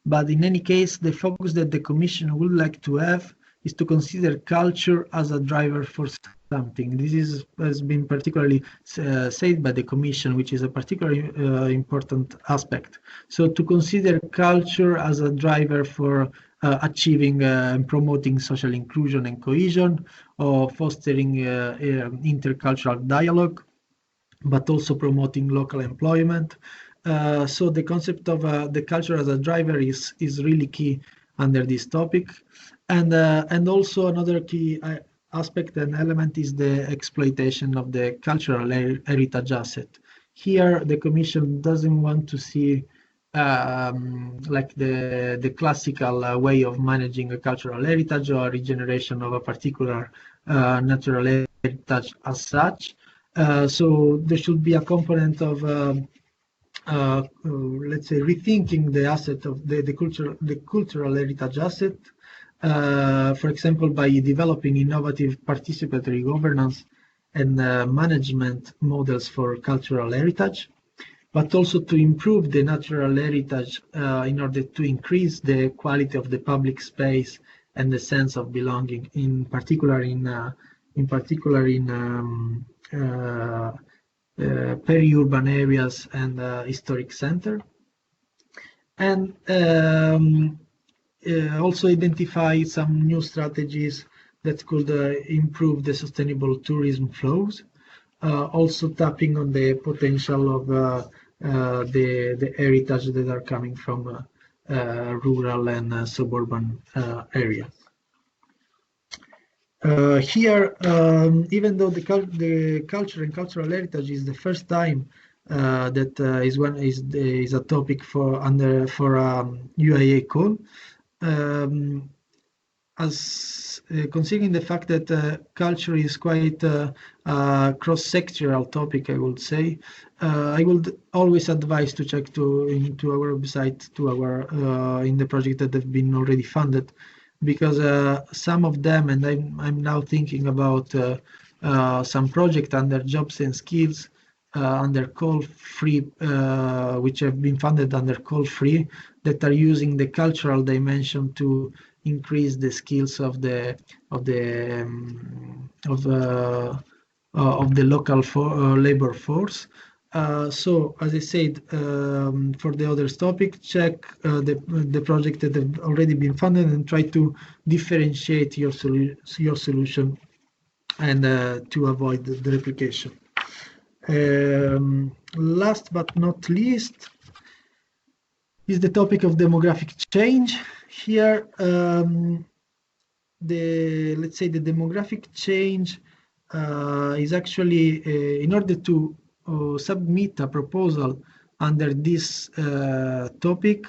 but in any case, the focus that the Commission would like to have is to consider culture as a driver for something. This has been particularly said by the Commission, which is a particularly important aspect. So to consider culture as a driver for achieving and promoting social inclusion and cohesion, or fostering intercultural dialogue, but also promoting local employment. So the concept of the culture as a driver is really key under this topic. And also another key aspect and element is the exploitation of the cultural heritage asset. Here, the Commission doesn't want to see like the classical way of managing a cultural heritage or regeneration of a particular natural heritage as such. So there should be a component of let's say rethinking the asset of the cultural heritage asset. For example, by developing innovative participatory governance and management models for cultural heritage, but also to improve the natural heritage in order to increase the quality of the public space and the sense of belonging, in particular in peri-urban areas and historic center, and also identify some new strategies that could improve the sustainable tourism flows, also tapping on the potential of the heritage that are coming from rural and suburban areas. Here, even though the culture and cultural heritage is the first time that is a topic for UIA Call. As considering the fact that culture is quite a cross-sectoral topic, I would say, I would always advise to check into our website in the project that have been already funded, because some of them, and I'm now thinking about some project under jobs and skills under call free, which have been funded under call free, that are using the cultural dimension to increase the skills of the local labor force. So, as I said, for the other topic, check the project that have already been funded and try to differentiate your solution and to avoid the replication. Last but not least is the topic of demographic change. Here, let's say the demographic change is actually, in order to submit a proposal under this topic,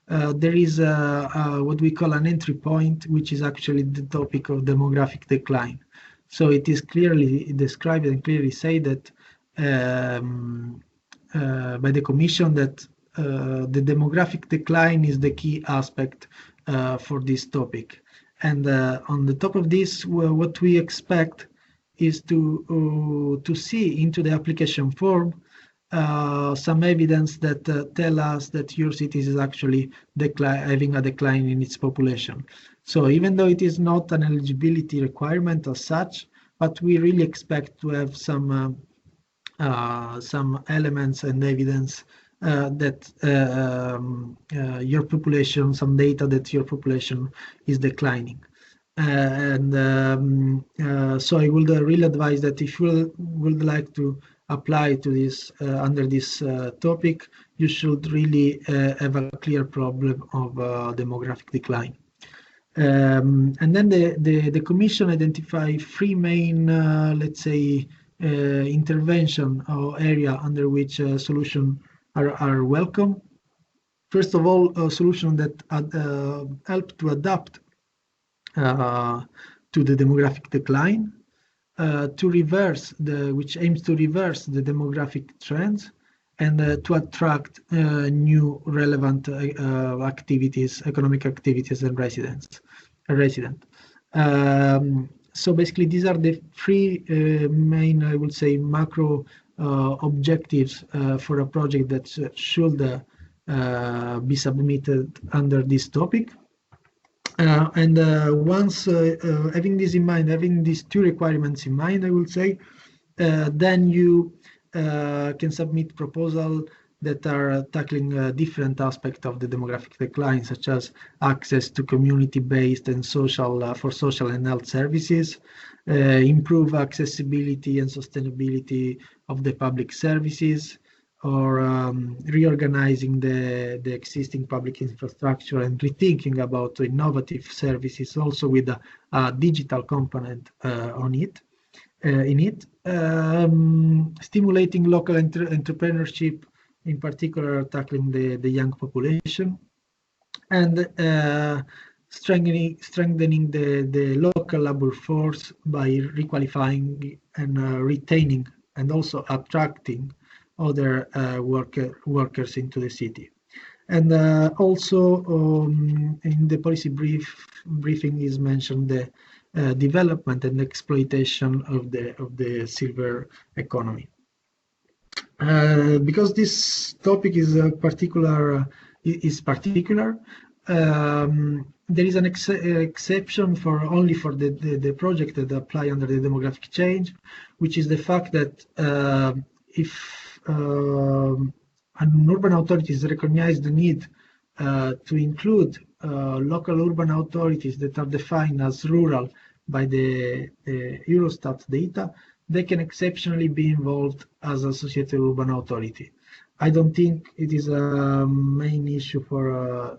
there is what we call an entry point, which is actually the topic of demographic decline. So it is clearly described and clearly said that by the Commission that the demographic decline is the key aspect for this topic. And on the top of this, what we expect is to see into the application form some evidence that tell us that Eurocities is actually having a decline in its population. So even though it is not an eligibility requirement as such, but we really expect to have some elements and evidence that your population, some data that your population is declining. So I would really advise that if you would like to apply to this under this topic, you should really have a clear problem of demographic decline. And then the Commission identified three main, let's say, intervention or area under which solutions are welcome. First of all, a solution that help to adapt to the demographic decline, which aims to reverse the demographic trends, and to attract new relevant activities, economic activities, and residents. So basically, these are the three main, I would say, macro objectives for a project that should be submitted under this topic. Once having this in mind, having these two requirements in mind, I would say, then you can submit proposals that are tackling different aspects of the demographic decline, such as access to community-based and social and health services, improve accessibility and sustainability of the public services, or reorganizing the existing public infrastructure and rethinking about innovative services, also with a digital component in it, stimulating local entrepreneurship, in particular tackling the young population, and strengthening the local labor force by requalifying and retaining and also attracting other workers into the city. And also in the policy briefing is mentioned the development and exploitation of the silver economy. Because this topic is particular, there is an exception only for the project that apply under the demographic change, which is the fact that if an urban authorities recognize the need to include local urban authorities that are defined as rural by the Eurostat data, they can exceptionally be involved as associated urban authority. I don't think it is a main issue for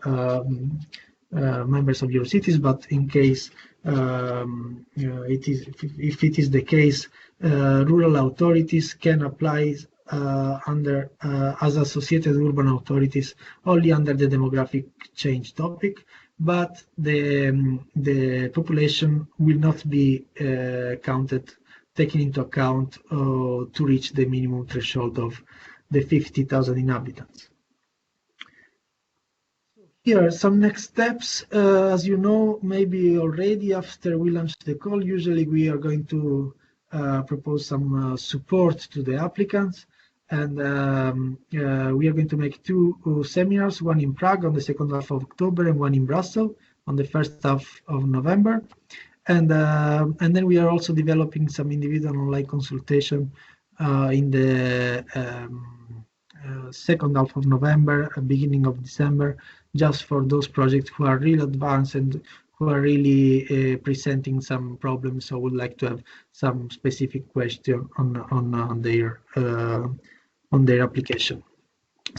members of Eurocities, but in case if it is the case, rural authorities can apply as associated urban authorities only under the demographic change topic, but the population will not be counted, taken into account to reach the minimum threshold of the 50,000 inhabitants. Here are some next steps. As you know, maybe already after we launch the call, usually we are going to propose some support to the applicants. And we are going to make two seminars, one in Prague on the second half of October and one in Brussels on the first half of November. And then we are also developing some individual online consultation in the second half of November, beginning of December, just for those projects who are really advanced and who are really presenting some problems, so would like to have some specific question on their application.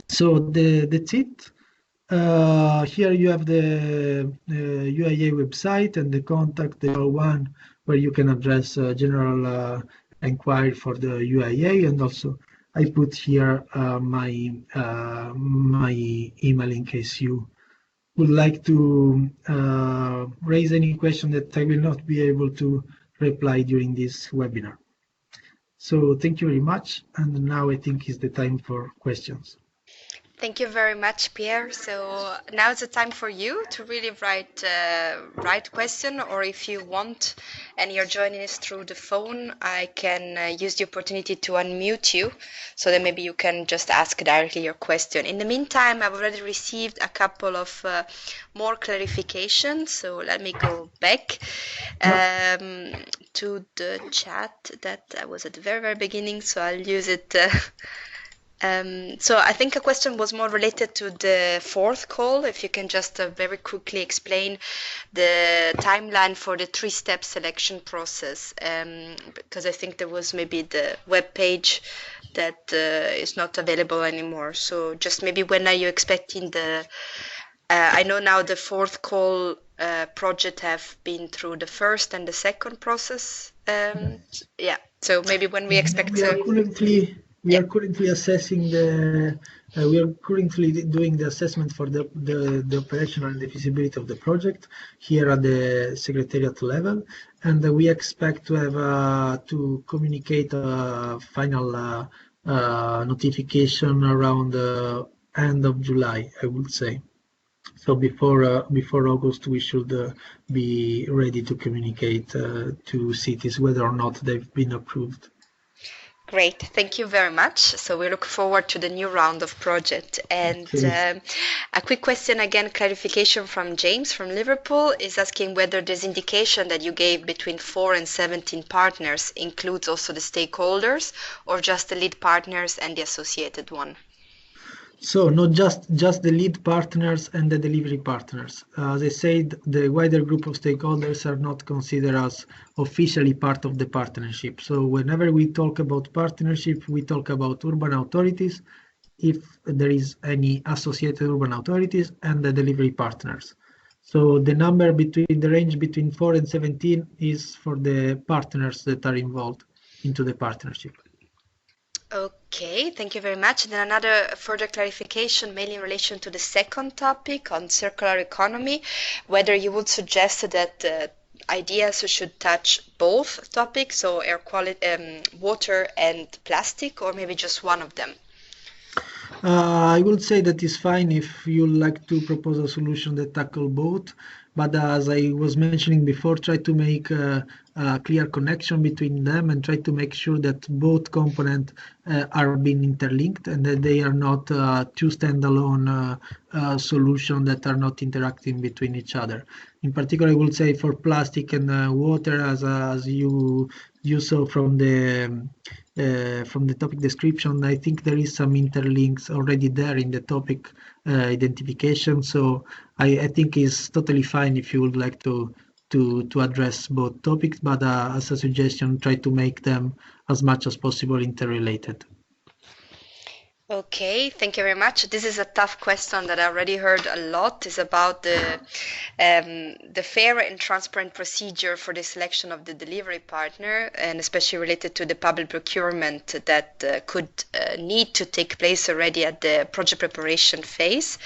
So that's it. Here you have the UIA website and the contact, the one where you can address general inquiry for the UIA, and also I put here my email in case you would like to raise any question that I will not be able to reply during this webinar. So thank you very much, and now I think is the time for questions. Thank you very much, Pierre. So now is the time for you to really write question, or if you want and you're joining us through the phone, I can use the opportunity to unmute you so that maybe you can just ask directly your question. In the meantime, I've already received a couple of more clarifications. So let me go back to the chat that was at the very, very beginning. So I'll use it. So I think a question was more related to the fourth call. If you can just very quickly explain the timeline for the three-step selection process, because I think there was maybe the web page that is not available anymore. So just maybe when are you expecting the, I know now the fourth call project have been through the first and the second process. Yeah, so maybe when we expect We are currently assessing we are currently doing the assessment for the operational and the feasibility of the project here at the secretariat level, and we expect to have to communicate a final notification around the end of July, I would say. So before August, we should be ready to communicate to cities whether or not they've been approved. Great, thank you very much. So we look forward to the new round of project. And a quick question again, clarification from James from Liverpool is asking whether this indication that you gave between 4 and 17 partners includes also the stakeholders or just the lead partners and the associated one. So not just the lead partners and the delivery partners. As I said, the wider group of stakeholders are not considered as officially part of the partnership. So whenever we talk about partnership, we talk about urban authorities, if there is any associated urban authorities, and the delivery partners. So the number the range between 4 and 17 is for the partners that are involved into the partnership. Okay, thank you very much. Then another further clarification, mainly in relation to the second topic on circular economy, whether you would suggest that ideas should touch both topics, so air quality, water and plastic, or maybe just one of them? I would say that it's fine if you like to propose a solution that tackle both, but as I was mentioning before, try to make a clear connection between them and try to make sure that both components are being interlinked and that they are not two standalone solutions that are not interacting between each other. In particular, I would say for plastic and water, as you saw from the topic description, I think there is some interlinks already there in the topic identification. So I think it's totally fine if you would like to address both topics, but as a suggestion, try to make them as much as possible interrelated. Okay, thank you very much. This is a tough question that I already heard a lot. It's about the fair and transparent procedure for the selection of the delivery partner, and especially related to the public procurement that could need to take place already at the project preparation phase.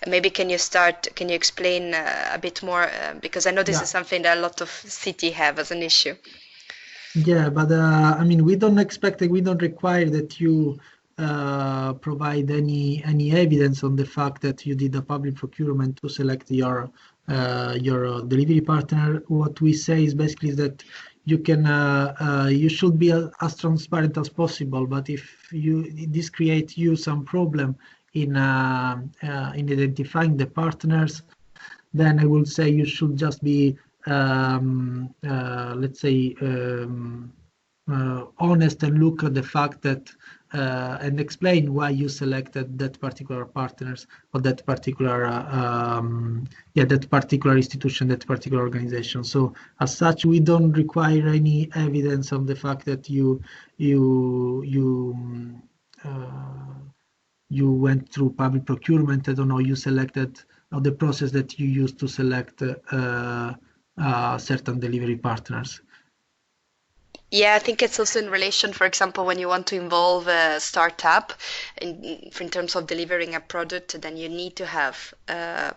Maybe can you explain a bit more, because I know this is something that a lot of cities have as an issue. Yeah, but I mean, we don't require that you provide any evidence on the fact that you did a public procurement to select your delivery partner. What we say is basically that you can you should be as transparent as possible. But if this creates you some problem in identifying the partners, then I would say you should just be let's say honest and look at the fact that and explain why you selected that particular partners or that particular that particular institution, that particular organization. So as such, we don't require any evidence of the fact that you went through public procurement. I don't know, you selected, or the process that you used to select certain delivery partners. Yeah, I think it's also in relation, for example, when you want to involve a startup in terms of delivering a product, then you need to have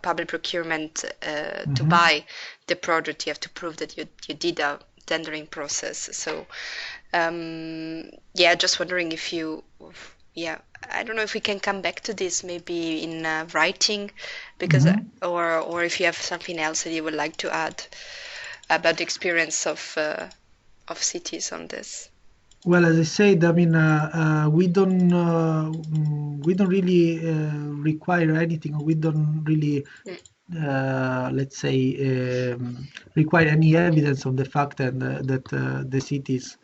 public procurement to buy the product. You have to prove that you did a tendering process. So, yeah, just wondering if you, I don't know if we can come back to this maybe in writing, because or if you have something else that you would like to add about the experience of cities on this. Well, as I said, I mean, we don't really require anything. We don't really, let's say, require any evidence of the fact that the cities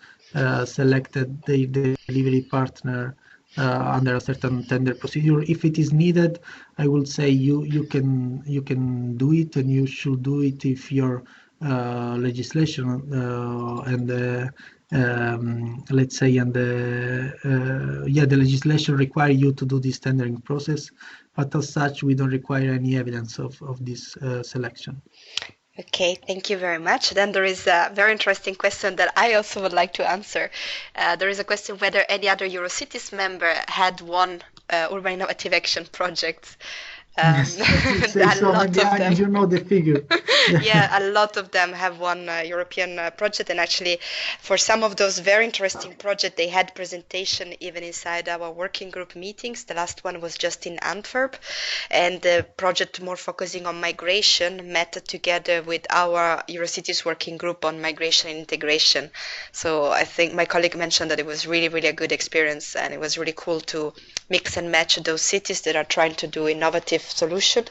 selected the delivery partner under a certain tender procedure. If it is needed, I would say you can do it, and you should do it if your legislation and let's say, and the legislation require you to do this tendering process, but as such, we don't require any evidence of this selection. Okay, thank you very much. Then there is a very interesting question that I also would like to answer. There is a question whether any other Eurocities member had won urban innovative action projects. Yes, so maybe you know the figure. Yeah, a lot of them have won a European project, and actually for some of those very interesting projects, they had presentation even inside our working group meetings. The last one was just in Antwerp, and the project more focusing on migration met together with our Eurocities working group on migration and integration. So I think my colleague mentioned that it was really, really a good experience, and it was really cool to mix and match those cities that are trying to do innovative solution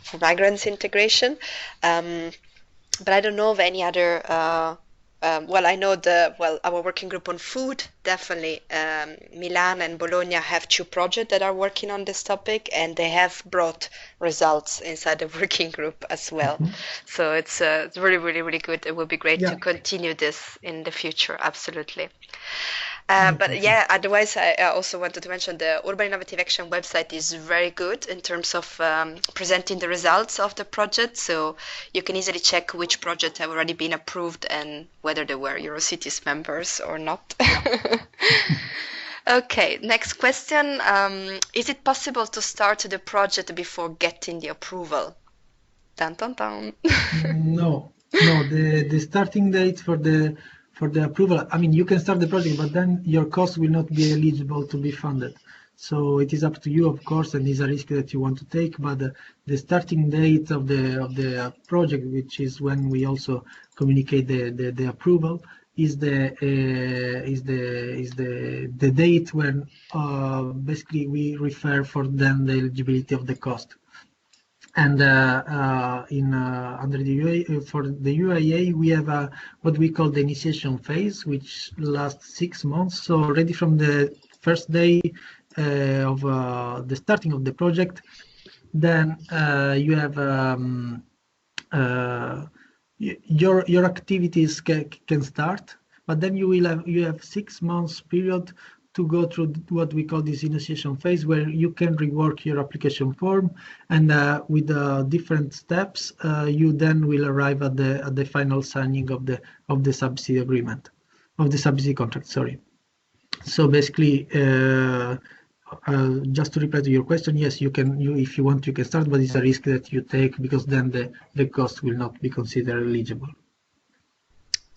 for migrants integration. But I don't know of any other, well, I know our working group on food, definitely Milan and Bologna have two projects that are working on this topic, and they have brought results inside the working group as well. So it's really, really, really good. It will be great to continue this in the future, absolutely. But yeah, otherwise, I also wanted to mention the Urban Innovative Action website is very good in terms of presenting the results of the project. So you can easily check which projects have already been approved and whether they were Eurocities members or not. Okay, next question. Is it possible to start the project before getting the approval? Dun, dun, dun. No, the starting date for the approval, I mean, you can start the project, but then your cost will not be eligible to be funded. So it is up to you, of course, and is a risk that you want to take. But the starting date of the project, which is when we also communicate the approval, is the date when basically we refer for then the eligibility of the cost. And under the UIA, for the UIA, we have what we call the initiation phase, which lasts 6 months. So already from the first day of the starting of the project, then you have your activities can start, but then you have 6 months period to go through what we call this initiation phase, where you can rework your application form, and with different steps, you then will arrive at the final signing of the subsidy agreement, of the subsidy contract. Sorry. So basically, just to reply to your question, yes, you can. If you want, you can start, but it's a risk that you take, because then the cost will not be considered eligible.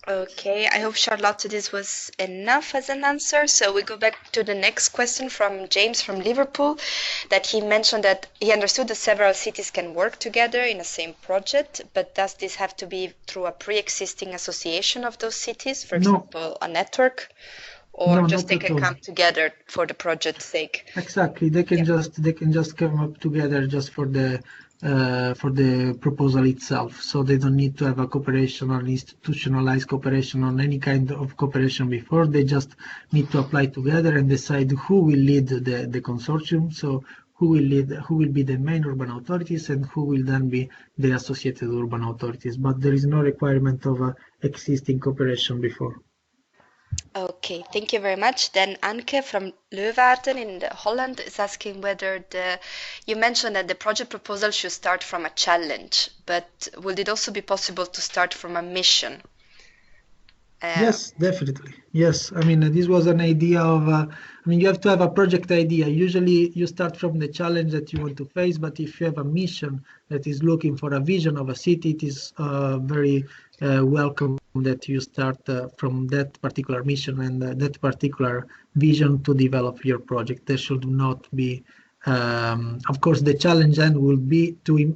Okay, I hope, Charlotte, this was enough as an answer. So we go back to the next question from James from Liverpool, that he mentioned that he understood that several cities can work together in the same project, but does this have to be through a pre-existing association of those cities, for example, a network, or just they can come together for the project's sake? Exactly, they can just come up together just for the proposal itself, so they don't need to have a cooperation or institutionalized cooperation on any kind of cooperation before. They just need to apply together and decide who will lead the consortium, so who will be the main urban authorities and who will then be the associated urban authorities, but there is no requirement of existing cooperation before. Okay, thank you very much. Then Anke from Leeuwarden in Holland is asking whether you mentioned that the project proposal should start from a challenge, but would it also be possible to start from a mission? Yes, definitely. Yes, I mean, this was an idea of, I mean, you have to have a project idea. Usually you start from the challenge that you want to face, but if you have a mission that is looking for a vision of a city, it is very welcome that you start from that particular mission and that particular vision to develop your project. There should not be, of course, the challenge then will be to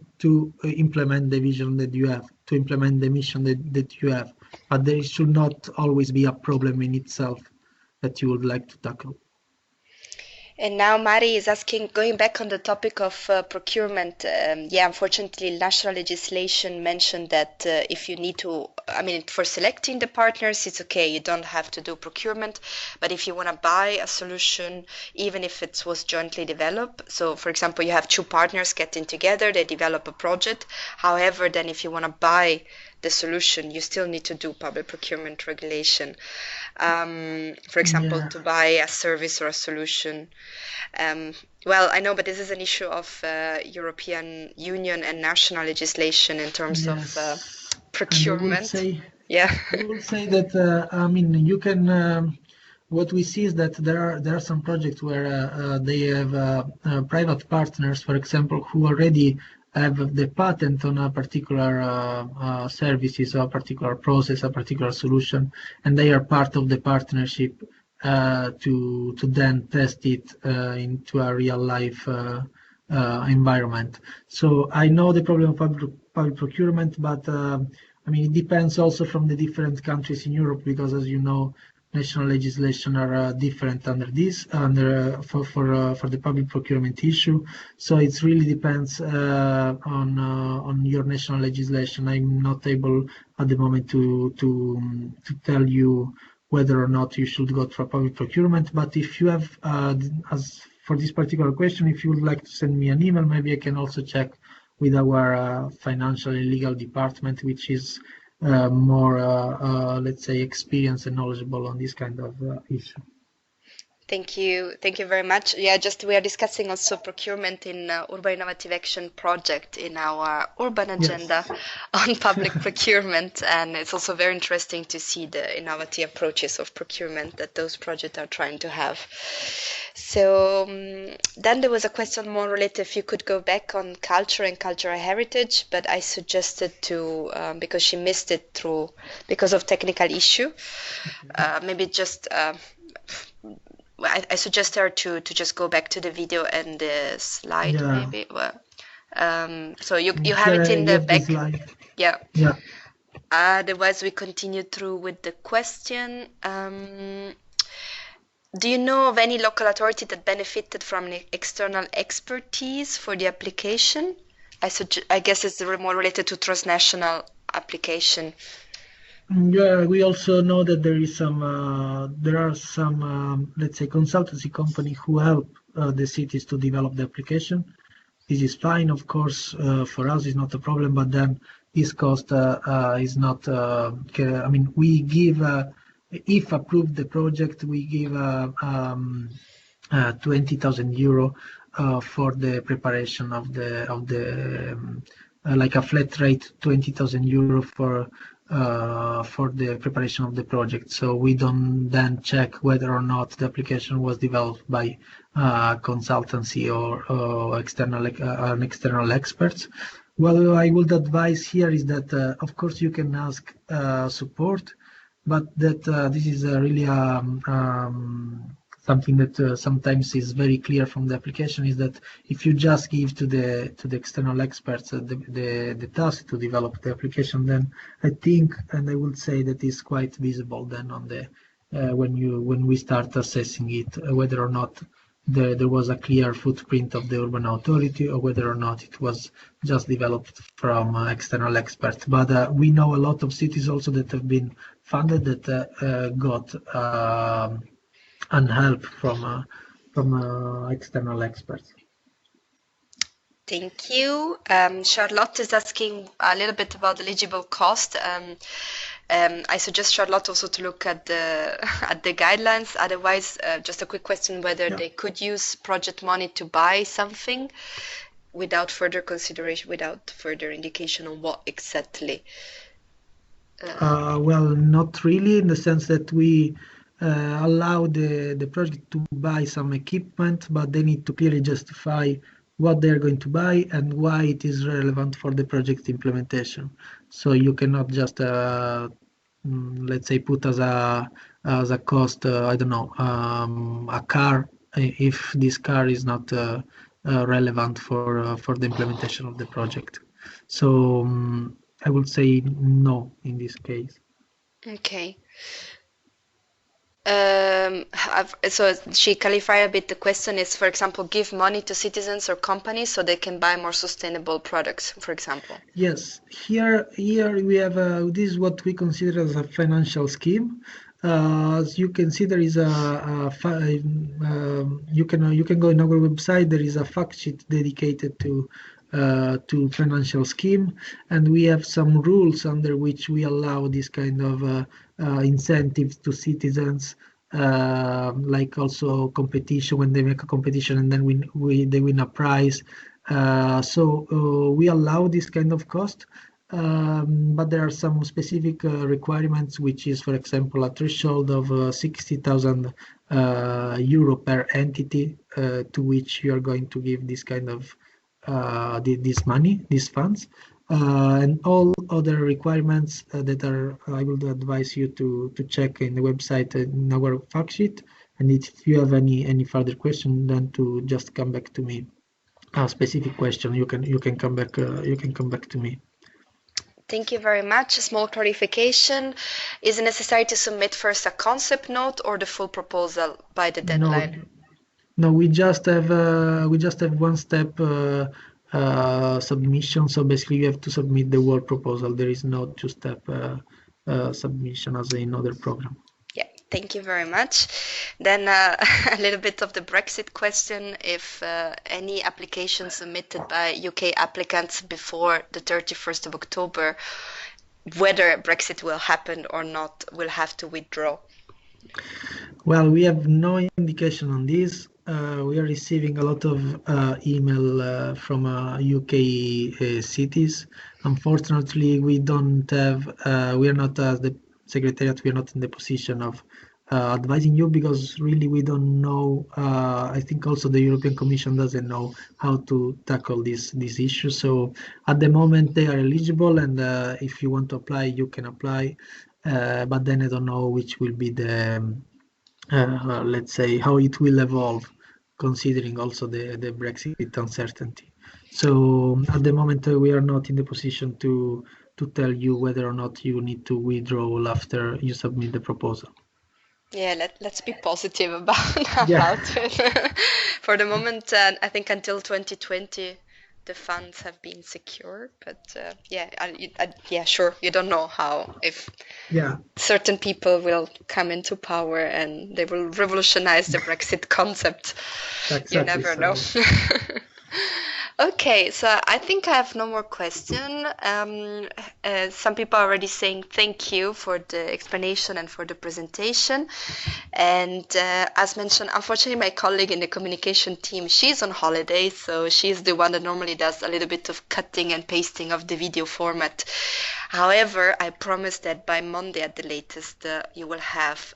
implement the vision that you have, to implement the mission that you have. But there should not always be a problem in itself that you would like to tackle. And now Mari is asking, going back on the topic of procurement, unfortunately, national legislation mentioned that if you need to, I mean, for selecting the partners, it's okay, you don't have to do procurement, but if you want to buy a solution, even if it was jointly developed, so for example, you have two partners getting together, they develop a project, however, then if you want to buy the solution, you still need to do public procurement regulation. For example, to buy a service or a solution. Well, I know, but this is an issue of European Union and national legislation in terms of procurement. I would say that, I mean, you can, what we see is that there are some projects where they have private partners, for example, who already have the patent on a particular services or a particular process, a particular solution, and they are part of the partnership to then test it into a real life environment. So I know the problem of public procurement, but I mean, it depends also from the different countries in Europe, because as you know, national legislation are different under this, for the public procurement issue. So it really depends on your national legislation. I'm not able at the moment to tell you whether or not you should go for public procurement. But if you have, as for this particular question, if you would like to send me an email, maybe I can also check with our financial and legal department, which is more, let's say, experienced and knowledgeable on this kind of issue. Thank you very much. Yeah, just we are discussing also procurement in Urban Innovative Action project in our urban agenda on public procurement, and it's also very interesting to see the innovative approaches of procurement that those projects are trying to have. So then there was a question more related if you could go back on culture and cultural heritage, but I suggested to, because she missed it because of technical issue, maybe just I suggest her to just go back to the video and the slide, maybe. Well, so you have it in the back. Yeah. Otherwise, we continue through with the question. Do you know of any local authority that benefited from an external expertise for the application? I guess it's more related to transnational application. Yeah, we also know that there are some, let's say, consultancy companies who help the cities to develop the application. This is fine, of course, for us it's not a problem, but then this cost is not, I mean, we give if approved the project, we give 20,000 euro for the preparation of the like a flat rate 20,000 euro for the preparation of the project. So we don't then check whether or not the application was developed by consultancy or external experts. What I would advise here is that, of course, you can ask support, but that this is really something that sometimes is very clear from the application, is that if you just give to the external experts the task to develop the application, then I think, and I would say that is quite visible then on the when we start assessing it, whether or not there was a clear footprint of the urban authority, or whether or not it was just developed from external experts. But we know a lot of cities also that have been funded that got and help from external experts. Thank you. Charlotte is asking a little bit about eligible cost. I suggest Charlotte also to look at the guidelines. Otherwise, just a quick question whether they could use project money to buy something without further consideration, without further indication on what exactly. Well, not really, in the sense that we allow the project to buy some equipment, but they need to clearly justify what they're going to buy and why it is relevant for the project implementation. So you cannot just let's say put as a cost, I don't know, a car, if this car is not relevant for the implementation of the project. So I would say no in this case. Okay. So she clarified a bit. The question is, for example, give money to citizens or companies so they can buy more sustainable products, for example. Yes, here we have this is what we consider as a financial scheme. As you can see, there is you can go in our website. There is a fact sheet dedicated to financial scheme, and we have some rules under which we allow this kind of incentives to citizens, like also competition, when they make a competition and then they win a prize. So we allow this kind of cost, but there are some specific requirements, which is, for example, a threshold of 60,000 euro per entity, to which you are going to give this kind of this money, these funds, and all other requirements that are, I would advise you to check in the website in our fact sheet. And if you have any further question, then to just come back to me. A specific question, you can come back to me. Thank you very much. A small clarification: is it necessary to submit first a concept note or the full proposal by the deadline? No, we just have one step submission. So basically, you have to submit the whole proposal. There is no two-step submission as in other program. Yeah, thank you very much. Then a little bit of the Brexit question: if any applications submitted by UK applicants before the 31st of October, whether Brexit will happen or not, will have to withdraw. Well, we have no indication on this. We are receiving a lot of email from UK cities. Unfortunately, we don't have. We are not, as the secretariat, we are not in the position of advising you, because really we don't know. I think also the European Commission doesn't know how to tackle this issue. So at the moment they are eligible, and if you want to apply, you can apply. But then I don't know which will be the let's say how it will evolve, considering also the Brexit uncertainty. So at the moment we are not in the position to tell you whether or not you need to withdraw after you submit the proposal. Yeah, let's be positive about it. For the moment, I think until 2020 the funds have been secure, but yeah, sure, you don't know how, if certain people will come into power and they will revolutionize the Brexit concept. Exactly, you never know. Okay, so I think I have no more question. Some people are already saying thank you for the explanation and for the presentation. And as mentioned, unfortunately, my colleague in the communication team, she's on holiday, so she's the one that normally does a little bit of cutting and pasting of the video format. However, I promise that by Monday at the latest, you will have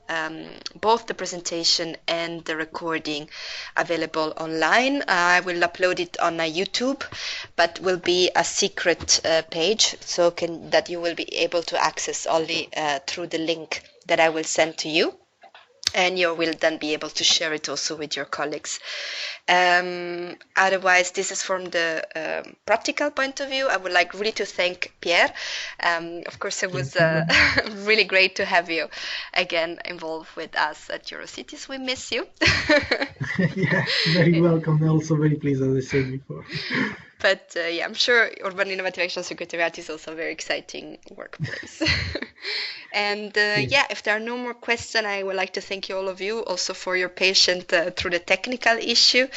both the presentation and the recording available online. I will upload it on YouTube, but will be a secret page, so that you will be able to access only through the link that I will send to you. And you will then be able to share it also with your colleagues. Otherwise, this is from the practical point of view. I would like really to thank Pierre. Of course, it was really great to have you again involved with us at Eurocities. We miss you. Yeah, very welcome. Also very pleased, as I said before. But yeah, I'm sure Urban Innovative Action Secretariat is also a very exciting workplace. And yeah, if there are no more questions, I would like to thank you all of you also for your patience through the technical issue.